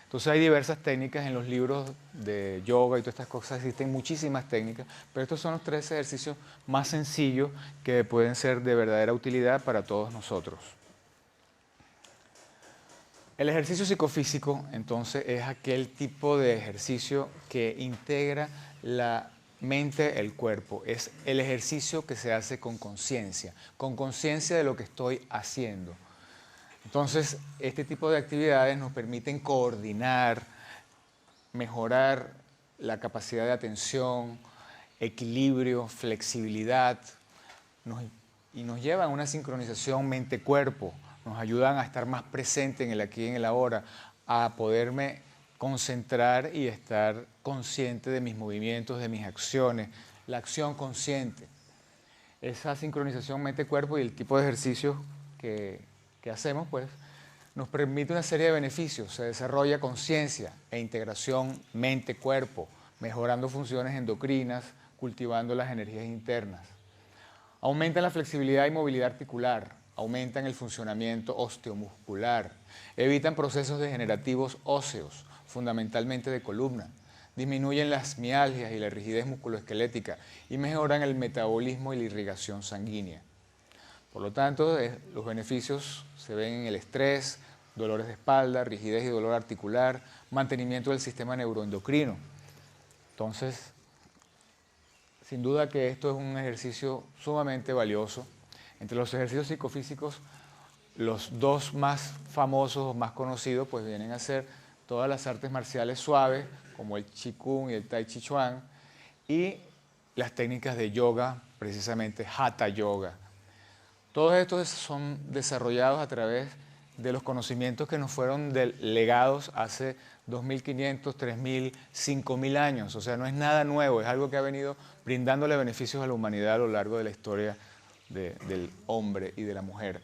Entonces hay diversas técnicas en los libros de yoga y todas estas cosas, existen muchísimas técnicas, pero estos son los 3 ejercicios más sencillos que pueden ser de verdadera utilidad para todos nosotros. El ejercicio psicofísico, entonces, es aquel tipo de ejercicio que integra la mente, el cuerpo. Es el ejercicio que se hace con conciencia de lo que estoy haciendo. Entonces, este tipo de actividades nos permiten coordinar, mejorar la capacidad de atención, equilibrio, flexibilidad, y nos llevan a una sincronización mente-cuerpo, nos ayudan a estar más presente en el aquí y en el ahora, a poderme concentrar y estar consciente de mis movimientos, de mis acciones, la acción consciente. Esa sincronización mente-cuerpo y el tipo de ejercicios que hacemos, pues, nos permite una serie de beneficios. Se desarrolla conciencia e integración mente-cuerpo, mejorando funciones endocrinas, cultivando las energías internas. Aumentan la flexibilidad y movilidad articular, aumentan el funcionamiento osteomuscular, evitan procesos degenerativos óseos, fundamentalmente de columna, disminuyen las mialgias y la rigidez musculoesquelética y mejoran el metabolismo y la irrigación sanguínea. Por lo tanto, los beneficios se ven en el estrés, dolores de espalda, rigidez y dolor articular, mantenimiento del sistema neuroendocrino. Entonces, sin duda que esto es un ejercicio sumamente valioso. Entre los ejercicios psicofísicos, los 2 más famosos o más conocidos pues vienen a ser todas las artes marciales suaves, como el Qigong y el Tai Chi Chuan, y las técnicas de yoga, precisamente Hatha Yoga. Todos estos son desarrollados a través de los conocimientos que nos fueron legados hace 2.500, 3.000, 5.000 años. O sea, no es nada nuevo, es algo que ha venido brindándole beneficios a la humanidad a lo largo de la historia del hombre y de la mujer.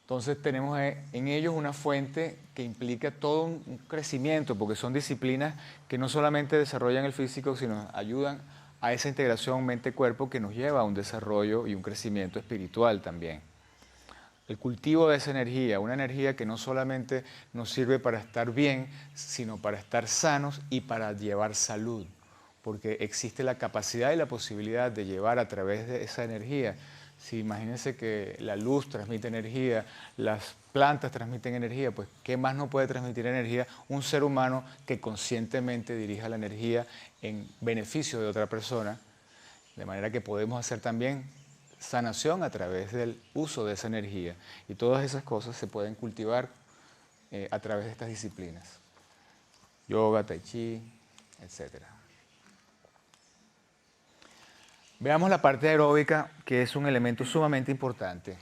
Entonces tenemos en ellos una fuente que implica todo un crecimiento, porque son disciplinas que no solamente desarrollan el físico, sino ayudan a esa integración mente-cuerpo que nos lleva a un desarrollo y un crecimiento espiritual también. El cultivo de esa energía, una energía que no solamente nos sirve para estar bien, sino para estar sanos y para llevar salud, porque existe la capacidad y la posibilidad de llevar a través de esa energía. Si imagínense que la luz transmite energía, las plantas transmiten energía, pues ¿qué más no puede transmitir energía un ser humano que conscientemente dirija la energía en beneficio de otra persona? De manera que podemos hacer también sanación a través del uso de esa energía. Y todas esas cosas se pueden cultivar a través de estas disciplinas. Yoga, tai chi, etc. Veamos la parte aeróbica, que es un elemento sumamente importante.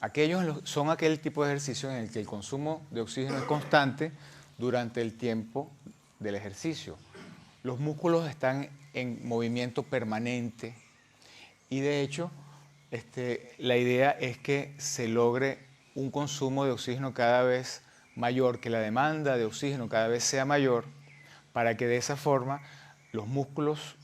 Aquellos son aquel tipo de ejercicio en el que el consumo de oxígeno es constante durante el tiempo del ejercicio. Los músculos están en movimiento permanente y de hecho la idea es que se logre un consumo de oxígeno cada vez mayor, que la demanda de oxígeno cada vez sea mayor, para que de esa forma los músculos,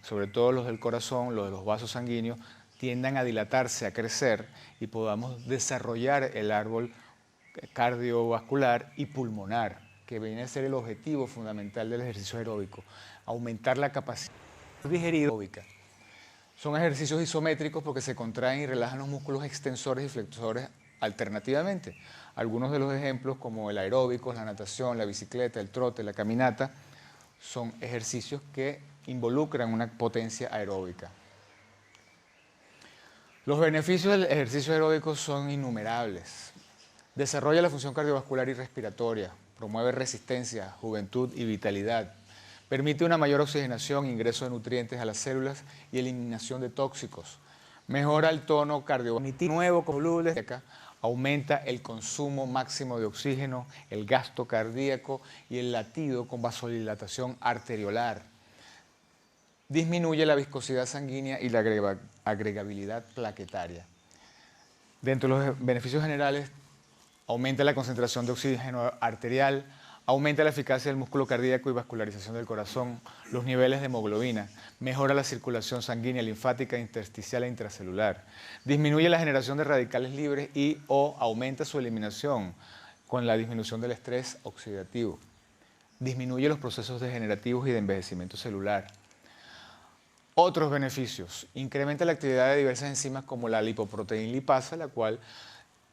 sobre todo los del corazón, los de los vasos sanguíneos, tiendan a dilatarse, a crecer y podamos desarrollar el árbol cardiovascular y pulmonar, que viene a ser el objetivo fundamental del ejercicio aeróbico, aumentar la capacidad digerida aeróbica. Son ejercicios isométricos porque se contraen y relajan los músculos extensores y flexores alternativamente. Algunos de los ejemplos, como el aeróbico, la natación, la bicicleta, el trote, la caminata, son ejercicios que involucran una potencia aeróbica. Los beneficios del ejercicio aeróbico son innumerables. Desarrolla la función cardiovascular y respiratoria, promueve resistencia, juventud y vitalidad. Permite una mayor oxigenación, ingreso de nutrientes a las células y eliminación de tóxicos. Mejora el tono cardiovascular nuevo, aumenta el consumo máximo de oxígeno, el gasto cardíaco y el latido con vasodilatación arteriolar. Disminuye la viscosidad sanguínea y la agregabilidad plaquetaria. Dentro de los beneficios generales, aumenta la concentración de oxígeno arterial, aumenta la eficacia del músculo cardíaco y vascularización del corazón, los niveles de hemoglobina, mejora la circulación sanguínea, linfática, intersticial e intracelular, disminuye la generación de radicales libres y o aumenta su eliminación con la disminución del estrés oxidativo, disminuye los procesos degenerativos y de envejecimiento celular. Otros beneficios, incrementa la actividad de diversas enzimas como la lipoproteína lipasa, la cual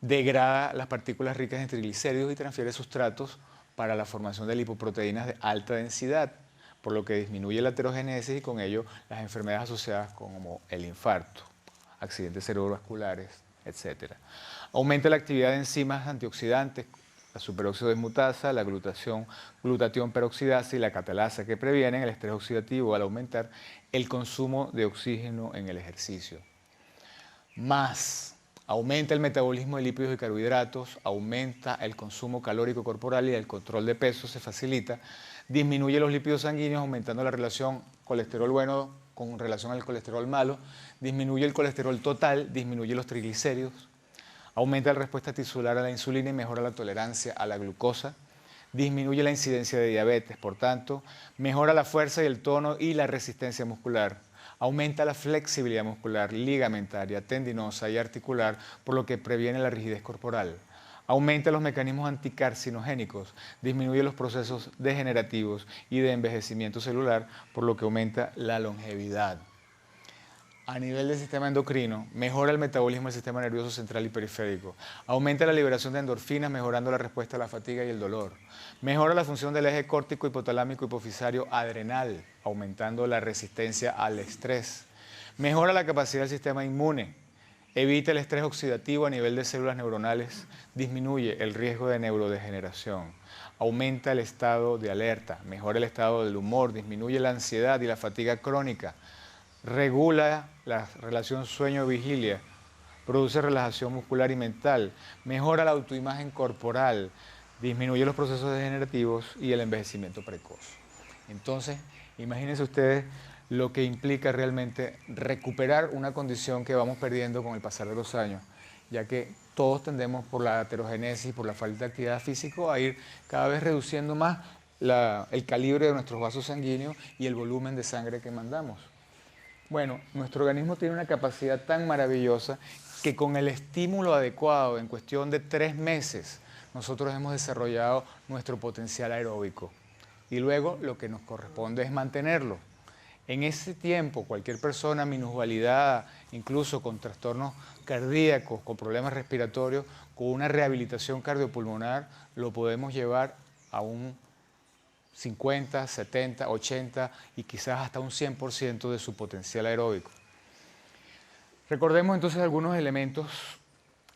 degrada las partículas ricas en triglicéridos y transfiere sustratos para la formación de lipoproteínas de alta densidad, por lo que disminuye la aterogénesis y con ello las enfermedades asociadas como el infarto, accidentes cerebrovasculares, etc. Aumenta la actividad de enzimas antioxidantes, la superóxido desmutasa, la glutatión peroxidasa y la catalasa, que previenen el estrés oxidativo al aumentar el consumo de oxígeno en el ejercicio. Más, aumenta el metabolismo de lípidos y carbohidratos, aumenta el consumo calórico corporal y el control de peso se facilita, disminuye los lípidos sanguíneos aumentando la relación colesterol bueno con relación al colesterol malo, disminuye el colesterol total, disminuye los triglicéridos, aumenta la respuesta tisular a la insulina y mejora la tolerancia a la glucosa, disminuye la incidencia de diabetes, por tanto, mejora la fuerza y el tono y la resistencia muscular, aumenta la flexibilidad muscular, ligamentaria, tendinosa y articular, por lo que previene la rigidez corporal, aumenta los mecanismos anticarcinogénicos, disminuye los procesos degenerativos y de envejecimiento celular, por lo que aumenta la longevidad. A nivel del sistema endocrino, mejora el metabolismo del sistema nervioso central y periférico, aumenta la liberación de endorfinas, mejorando la respuesta a la fatiga y el dolor, mejora la función del eje córtico, hipotalámico, hipofisario, adrenal, aumentando la resistencia al estrés, mejora la capacidad del sistema inmune, evita el estrés oxidativo a nivel de células neuronales, disminuye el riesgo de neurodegeneración, aumenta el estado de alerta, mejora el estado del humor, disminuye la ansiedad y la fatiga crónica, regula la relación sueño-vigilia, produce relajación muscular y mental, mejora la autoimagen corporal, disminuye los procesos degenerativos y el envejecimiento precoz. Entonces, imagínense ustedes lo que implica realmente recuperar una condición que vamos perdiendo con el pasar de los años, ya que todos tendemos por la aterogénesis, por la falta de actividad física, a ir cada vez reduciendo más el calibre de nuestros vasos sanguíneos y el volumen de sangre que mandamos. Bueno, nuestro organismo tiene una capacidad tan maravillosa que con el estímulo adecuado, en cuestión de 3 meses, nosotros hemos desarrollado nuestro potencial aeróbico. Y luego lo que nos corresponde es mantenerlo. En ese tiempo, cualquier persona minusvalidada, incluso con trastornos cardíacos, con problemas respiratorios, con una rehabilitación cardiopulmonar, lo podemos llevar a un 50, 70, 80 y quizás hasta un 100% de su potencial aeróbico. Recordemos entonces algunos elementos.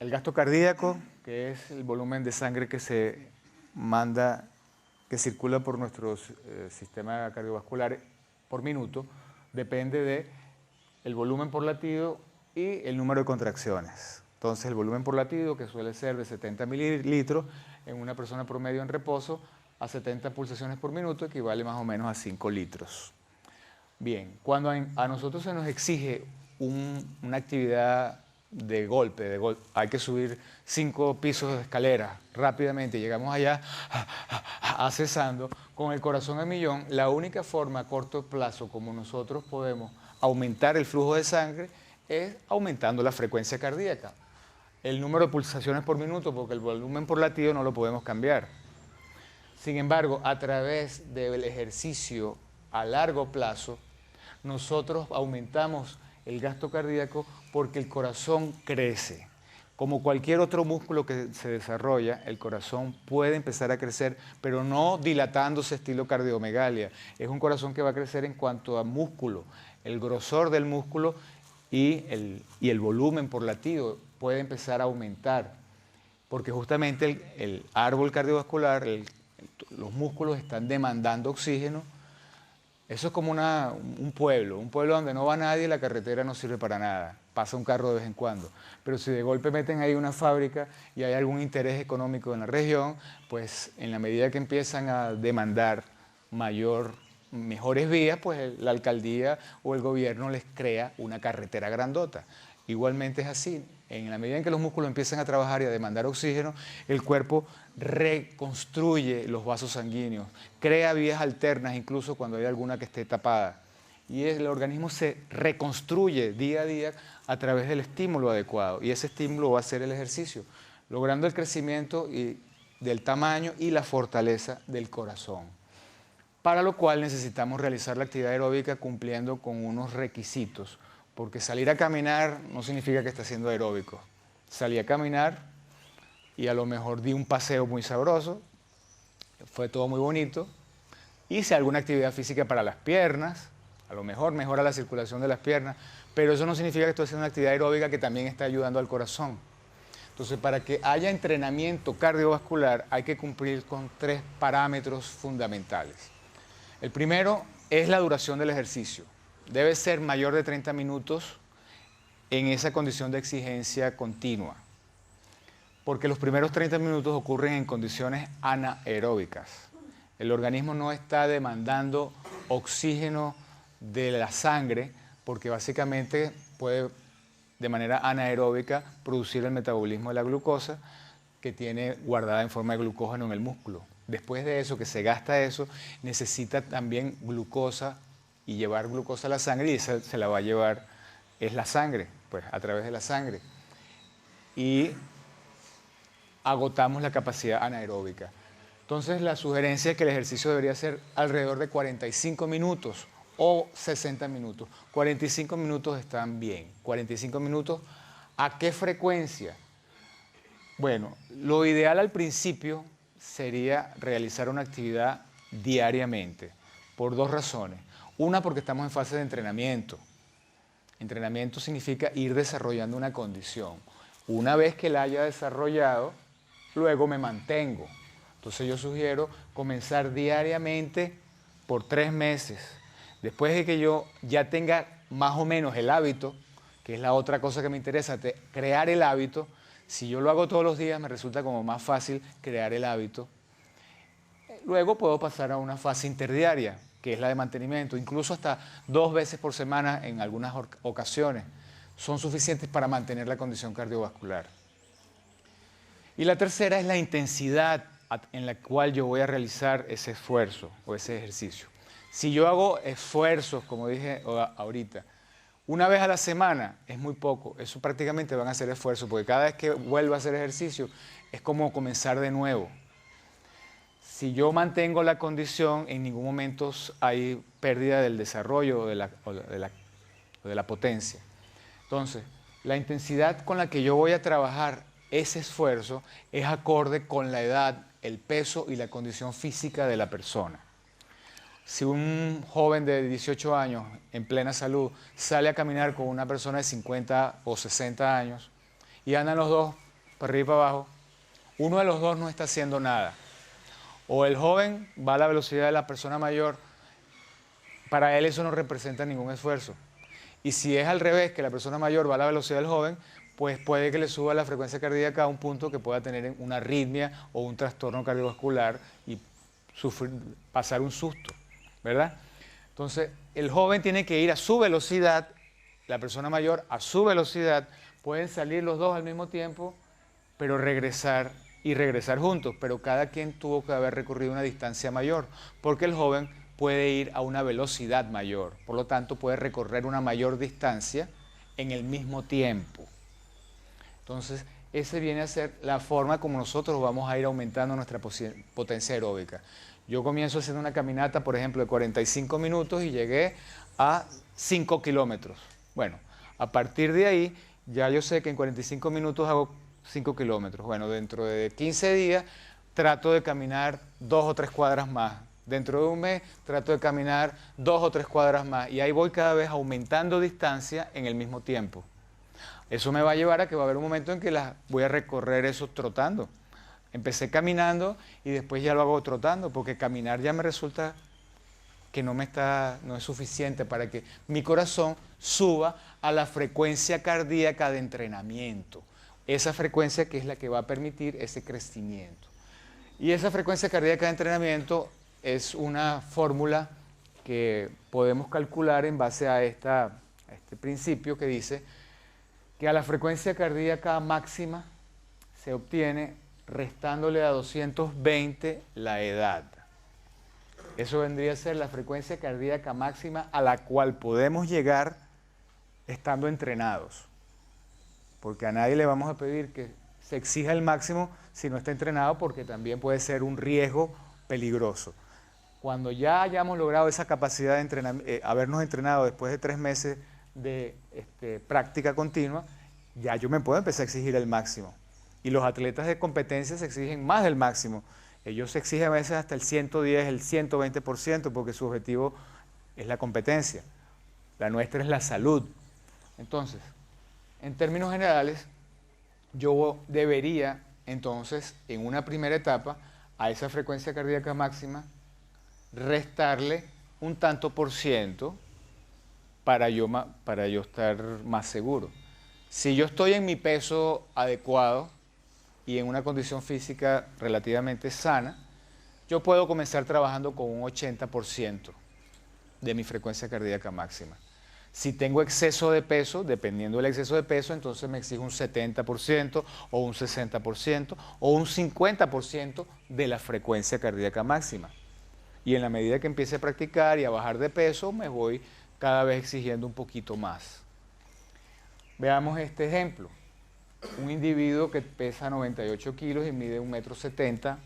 El gasto cardíaco, que es el volumen de sangre que se manda, que circula por nuestro sistema cardiovascular por minuto, depende del volumen por latido y el número de contracciones. Entonces el volumen por latido, que suele ser de 70 mililitros en una persona promedio en reposo, a 70 pulsaciones por minuto equivale más o menos a 5 litros. Bien, cuando a nosotros se nos exige una actividad de golpe, hay que subir 5 pisos de escalera rápidamente, llegamos allá accesando, con el corazón a millón, la única forma a corto plazo como nosotros podemos aumentar el flujo de sangre es aumentando la frecuencia cardíaca, el número de pulsaciones por minuto, porque el volumen por latido no lo podemos cambiar. Sin embargo, a través del ejercicio a largo plazo, nosotros aumentamos el gasto cardíaco porque el corazón crece. Como cualquier otro músculo que se desarrolla, el corazón puede empezar a crecer, pero no dilatándose estilo cardiomegalia. Es un corazón que va a crecer en cuanto a músculo, el grosor del músculo y el volumen por latido puede empezar a aumentar, porque justamente el árbol cardiovascular, los músculos están demandando oxígeno Eso es como un pueblo donde no va nadie y la carretera no sirve para nada. Pasa un carro de vez en cuando. Pero si de golpe meten ahí una fábrica y hay algún interés económico en la región, pues en la medida que empiezan a demandar mejores vías, pues la alcaldía o el gobierno les crea una carretera grandota. Igualmente es así. En la medida en que los músculos empiezan a trabajar y a demandar oxígeno, el cuerpo reconstruye los vasos sanguíneos, crea vías alternas incluso cuando hay alguna que esté tapada. Y el organismo se reconstruye día a día a través del estímulo adecuado. Y ese estímulo va a ser el ejercicio, logrando el crecimiento del tamaño y la fortaleza del corazón. Para lo cual necesitamos realizar la actividad aeróbica cumpliendo con unos requisitos. Porque salir a caminar no significa que esté haciendo aeróbico. Salí a caminar y a lo mejor di un paseo muy sabroso, fue todo muy bonito. Hice alguna actividad física para las piernas, a lo mejor mejora la circulación de las piernas, pero eso no significa que estoy haciendo una actividad aeróbica que también está ayudando al corazón. Entonces, para que haya entrenamiento cardiovascular hay que cumplir con 3 parámetros fundamentales. El primero es la duración del ejercicio. Debe ser mayor de 30 minutos en esa condición de exigencia continua, porque los primeros 30 minutos ocurren en condiciones anaeróbicas. El organismo no está demandando oxígeno de la sangre, porque básicamente puede de manera anaeróbica producir el metabolismo de la glucosa que tiene guardada en forma de glucógeno en el músculo. Después de eso, que se gasta eso, necesita también glucosa y llevar glucosa a la sangre, y esa se la va a llevar, es la sangre, pues a través de la sangre. Y agotamos la capacidad anaeróbica. Entonces la sugerencia es que el ejercicio debería ser alrededor de 45 minutos o 60 minutos. 45 minutos están bien. 45 minutos, ¿a qué frecuencia? Bueno, lo ideal al principio sería realizar una actividad diariamente, por 2 razones. Una, porque estamos en fase de entrenamiento. Entrenamiento significa ir desarrollando una condición. Una vez que la haya desarrollado, luego me mantengo. Entonces yo sugiero comenzar diariamente por 3 meses. Después de que yo ya tenga más o menos el hábito, que es la otra cosa que me interesa, crear el hábito. Si yo lo hago todos los días, me resulta como más fácil crear el hábito. Luego puedo pasar a una fase interdiaria, que es la de mantenimiento, incluso hasta 2 veces por semana en algunas ocasiones. Son suficientes para mantener la condición cardiovascular. Y la tercera es la intensidad en la cual yo voy a realizar ese esfuerzo o ese ejercicio. Si yo hago esfuerzos, como dije ahorita, una vez a la semana es muy poco. Eso prácticamente van a ser esfuerzos, porque cada vez que vuelvo a hacer ejercicio es como comenzar de nuevo. Si yo mantengo la condición, en ningún momento hay pérdida del desarrollo o de la potencia. Entonces, la intensidad con la que yo voy a trabajar ese esfuerzo es acorde con la edad, el peso y la condición física de la persona. Si un joven de 18 años, en plena salud, sale a caminar con una persona de 50 o 60 años y andan los dos para arriba y para abajo, uno de los dos no está haciendo nada. O el joven va a la velocidad de la persona mayor, para él eso no representa ningún esfuerzo. Y si es al revés, que la persona mayor va a la velocidad del joven, pues puede que le suba la frecuencia cardíaca a un punto que pueda tener una arritmia o un trastorno cardiovascular y pasar un susto, ¿verdad? Entonces, el joven tiene que ir a su velocidad, la persona mayor a su velocidad, pueden salir los dos al mismo tiempo, pero regresar juntos, pero cada quien tuvo que haber recorrido una distancia mayor, porque el joven puede ir a una velocidad mayor, por lo tanto puede recorrer una mayor distancia en el mismo tiempo. Entonces, esa viene a ser la forma como nosotros vamos a ir aumentando nuestra potencia aeróbica. Yo comienzo haciendo una caminata, por ejemplo, de 45 minutos y llegué a 5 kilómetros. Bueno, a partir de ahí, ya yo sé que en 45 minutos hago 5 kilómetros. Bueno, dentro de 15 días trato de caminar 2 o 3 cuadras más. Dentro de un mes trato de caminar 2 o 3 cuadras más. Y ahí voy cada vez aumentando distancia en el mismo tiempo. Eso me va a llevar a que va a haber un momento en que voy a recorrer eso trotando. Empecé caminando y después ya lo hago trotando, porque caminar ya me resulta que no es suficiente para que mi corazón suba a la frecuencia cardíaca de entrenamiento. Esa frecuencia que es la que va a permitir ese crecimiento. Y esa frecuencia cardíaca de entrenamiento es una fórmula que podemos calcular en base a este principio que dice que a la frecuencia cardíaca máxima se obtiene restándole a 220 la edad. Eso vendría a ser la frecuencia cardíaca máxima a la cual podemos llegar estando entrenados. Porque a nadie le vamos a pedir que se exija el máximo si no está entrenado, porque también puede ser un riesgo peligroso. Cuando ya hayamos logrado esa capacidad de habernos entrenado después de 3 meses de práctica continua, ya yo me puedo empezar a exigir el máximo. Y los atletas de competencia se exigen más del máximo. Ellos se exigen a veces hasta el 110, el 120%, porque su objetivo es la competencia. La nuestra es la salud. Entonces, en términos generales, yo debería, entonces, en una primera etapa, a esa frecuencia cardíaca máxima, restarle un tanto por ciento para yo estar más seguro. Si yo estoy en mi peso adecuado y en una condición física relativamente sana, yo puedo comenzar trabajando con un 80% de mi frecuencia cardíaca máxima. Si tengo exceso de peso, dependiendo del exceso de peso, entonces me exijo un 70% o un 60% o un 50% de la frecuencia cardíaca máxima. Y en la medida que empiece a practicar y a bajar de peso, me voy cada vez exigiendo un poquito más. Veamos este ejemplo. Un individuo que pesa 98 kilos y mide 1,70 m,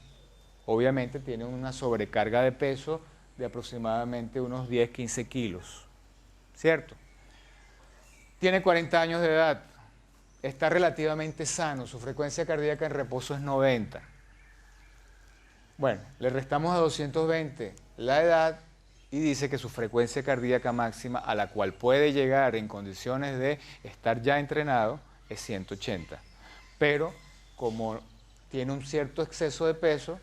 obviamente tiene una sobrecarga de peso de aproximadamente unos 10-15 kilos, ¿cierto? Tiene 40 años de edad, está relativamente sano, su frecuencia cardíaca en reposo es 90. Bueno, le restamos a 220 la edad y dice que su frecuencia cardíaca máxima a la cual puede llegar en condiciones de estar ya entrenado es 180. Pero como tiene un cierto exceso de peso,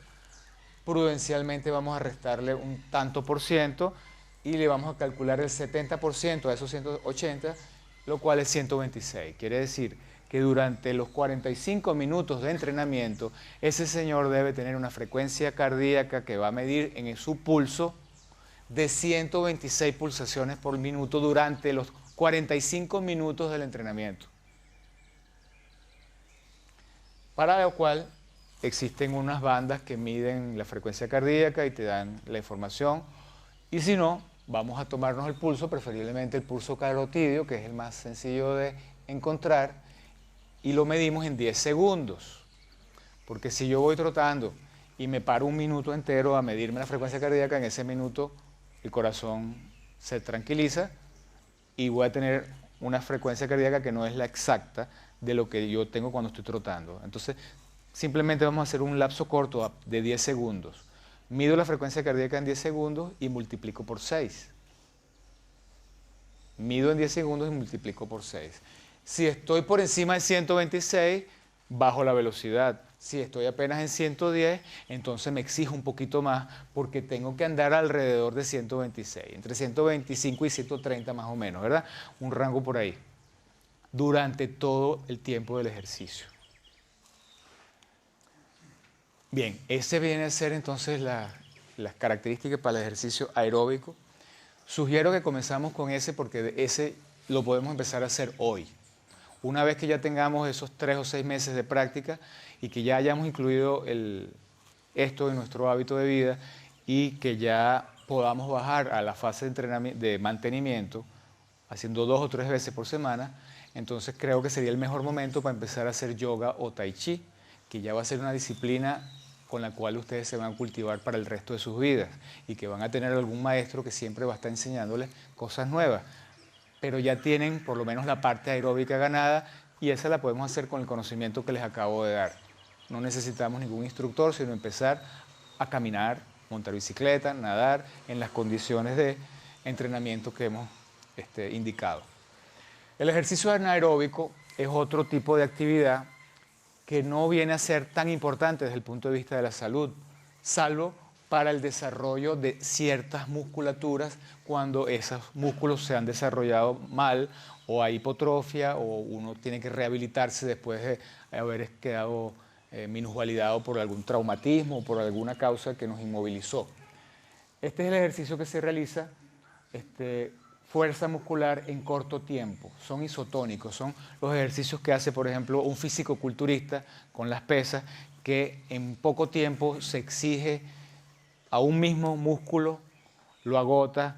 prudencialmente vamos a restarle un tanto por ciento y le vamos a calcular el 70% a esos 180, lo cual es 126. Quiere decir que durante los 45 minutos de entrenamiento, ese señor debe tener una frecuencia cardíaca que va a medir en su pulso de 126 pulsaciones por minuto durante los 45 minutos del entrenamiento. Para lo cual existen unas bandas que miden la frecuencia cardíaca y te dan la información. Y si no, vamos a tomarnos el pulso, preferiblemente el pulso carotídeo, que es el más sencillo de encontrar, y lo medimos en 10 segundos. Porque si yo voy trotando y me paro un minuto entero a medirme la frecuencia cardíaca, en ese minuto el corazón se tranquiliza y voy a tener una frecuencia cardíaca que no es la exacta de lo que yo tengo cuando estoy trotando. Entonces, simplemente vamos a hacer un lapso corto de 10 segundos. Mido la frecuencia cardíaca en 10 segundos y multiplico por 6. Mido en 10 segundos y multiplico por 6. Si estoy por encima de 126, bajo la velocidad. Si estoy apenas en 110, entonces me exijo un poquito más porque tengo que andar alrededor de 126, entre 125 y 130 más o menos, ¿verdad? Un rango por ahí, durante todo el tiempo del ejercicio. Bien, ese viene a ser entonces las características para el ejercicio aeróbico. Sugiero que comenzamos con ese porque ese lo podemos empezar a hacer hoy. Una vez que ya tengamos esos 3 o 6 meses de práctica y que ya hayamos incluido esto en nuestro hábito de vida y que ya podamos bajar a la fase de entrenamiento, de mantenimiento, haciendo 2 o 3 veces por semana, entonces creo que sería el mejor momento para empezar a hacer yoga o tai chi, que ya va a ser una disciplina con la cual ustedes se van a cultivar para el resto de sus vidas y que van a tener algún maestro que siempre va a estar enseñándoles cosas nuevas. Pero ya tienen por lo menos la parte aeróbica ganada y esa la podemos hacer con el conocimiento que les acabo de dar. No necesitamos ningún instructor, sino empezar a caminar, montar bicicleta, nadar en las condiciones de entrenamiento que hemos indicado. El ejercicio anaeróbico es otro tipo de actividad que no viene a ser tan importante desde el punto de vista de la salud, salvo para el desarrollo de ciertas musculaturas cuando esos músculos se han desarrollado mal o hay hipotrofia o uno tiene que rehabilitarse después de haber quedado minusvalidado por algún traumatismo o por alguna causa que nos inmovilizó. Este es el ejercicio que se realiza, fuerza muscular en corto tiempo. Son isotónicos, son los ejercicios que hace, por ejemplo, un fisicoculturista con las pesas, que en poco tiempo se exige a un mismo músculo, lo agota,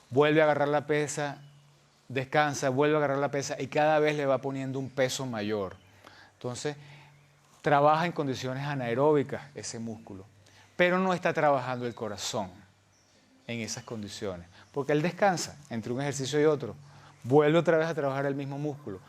vuelve a agarrar la pesa, descansa, vuelve a agarrar la pesa y cada vez le va poniendo un peso mayor. Entonces, trabaja en condiciones anaeróbicas ese músculo, pero no está trabajando el corazón en esas condiciones, porque él descansa entre un ejercicio y otro, vuelve otra vez a trabajar el mismo músculo.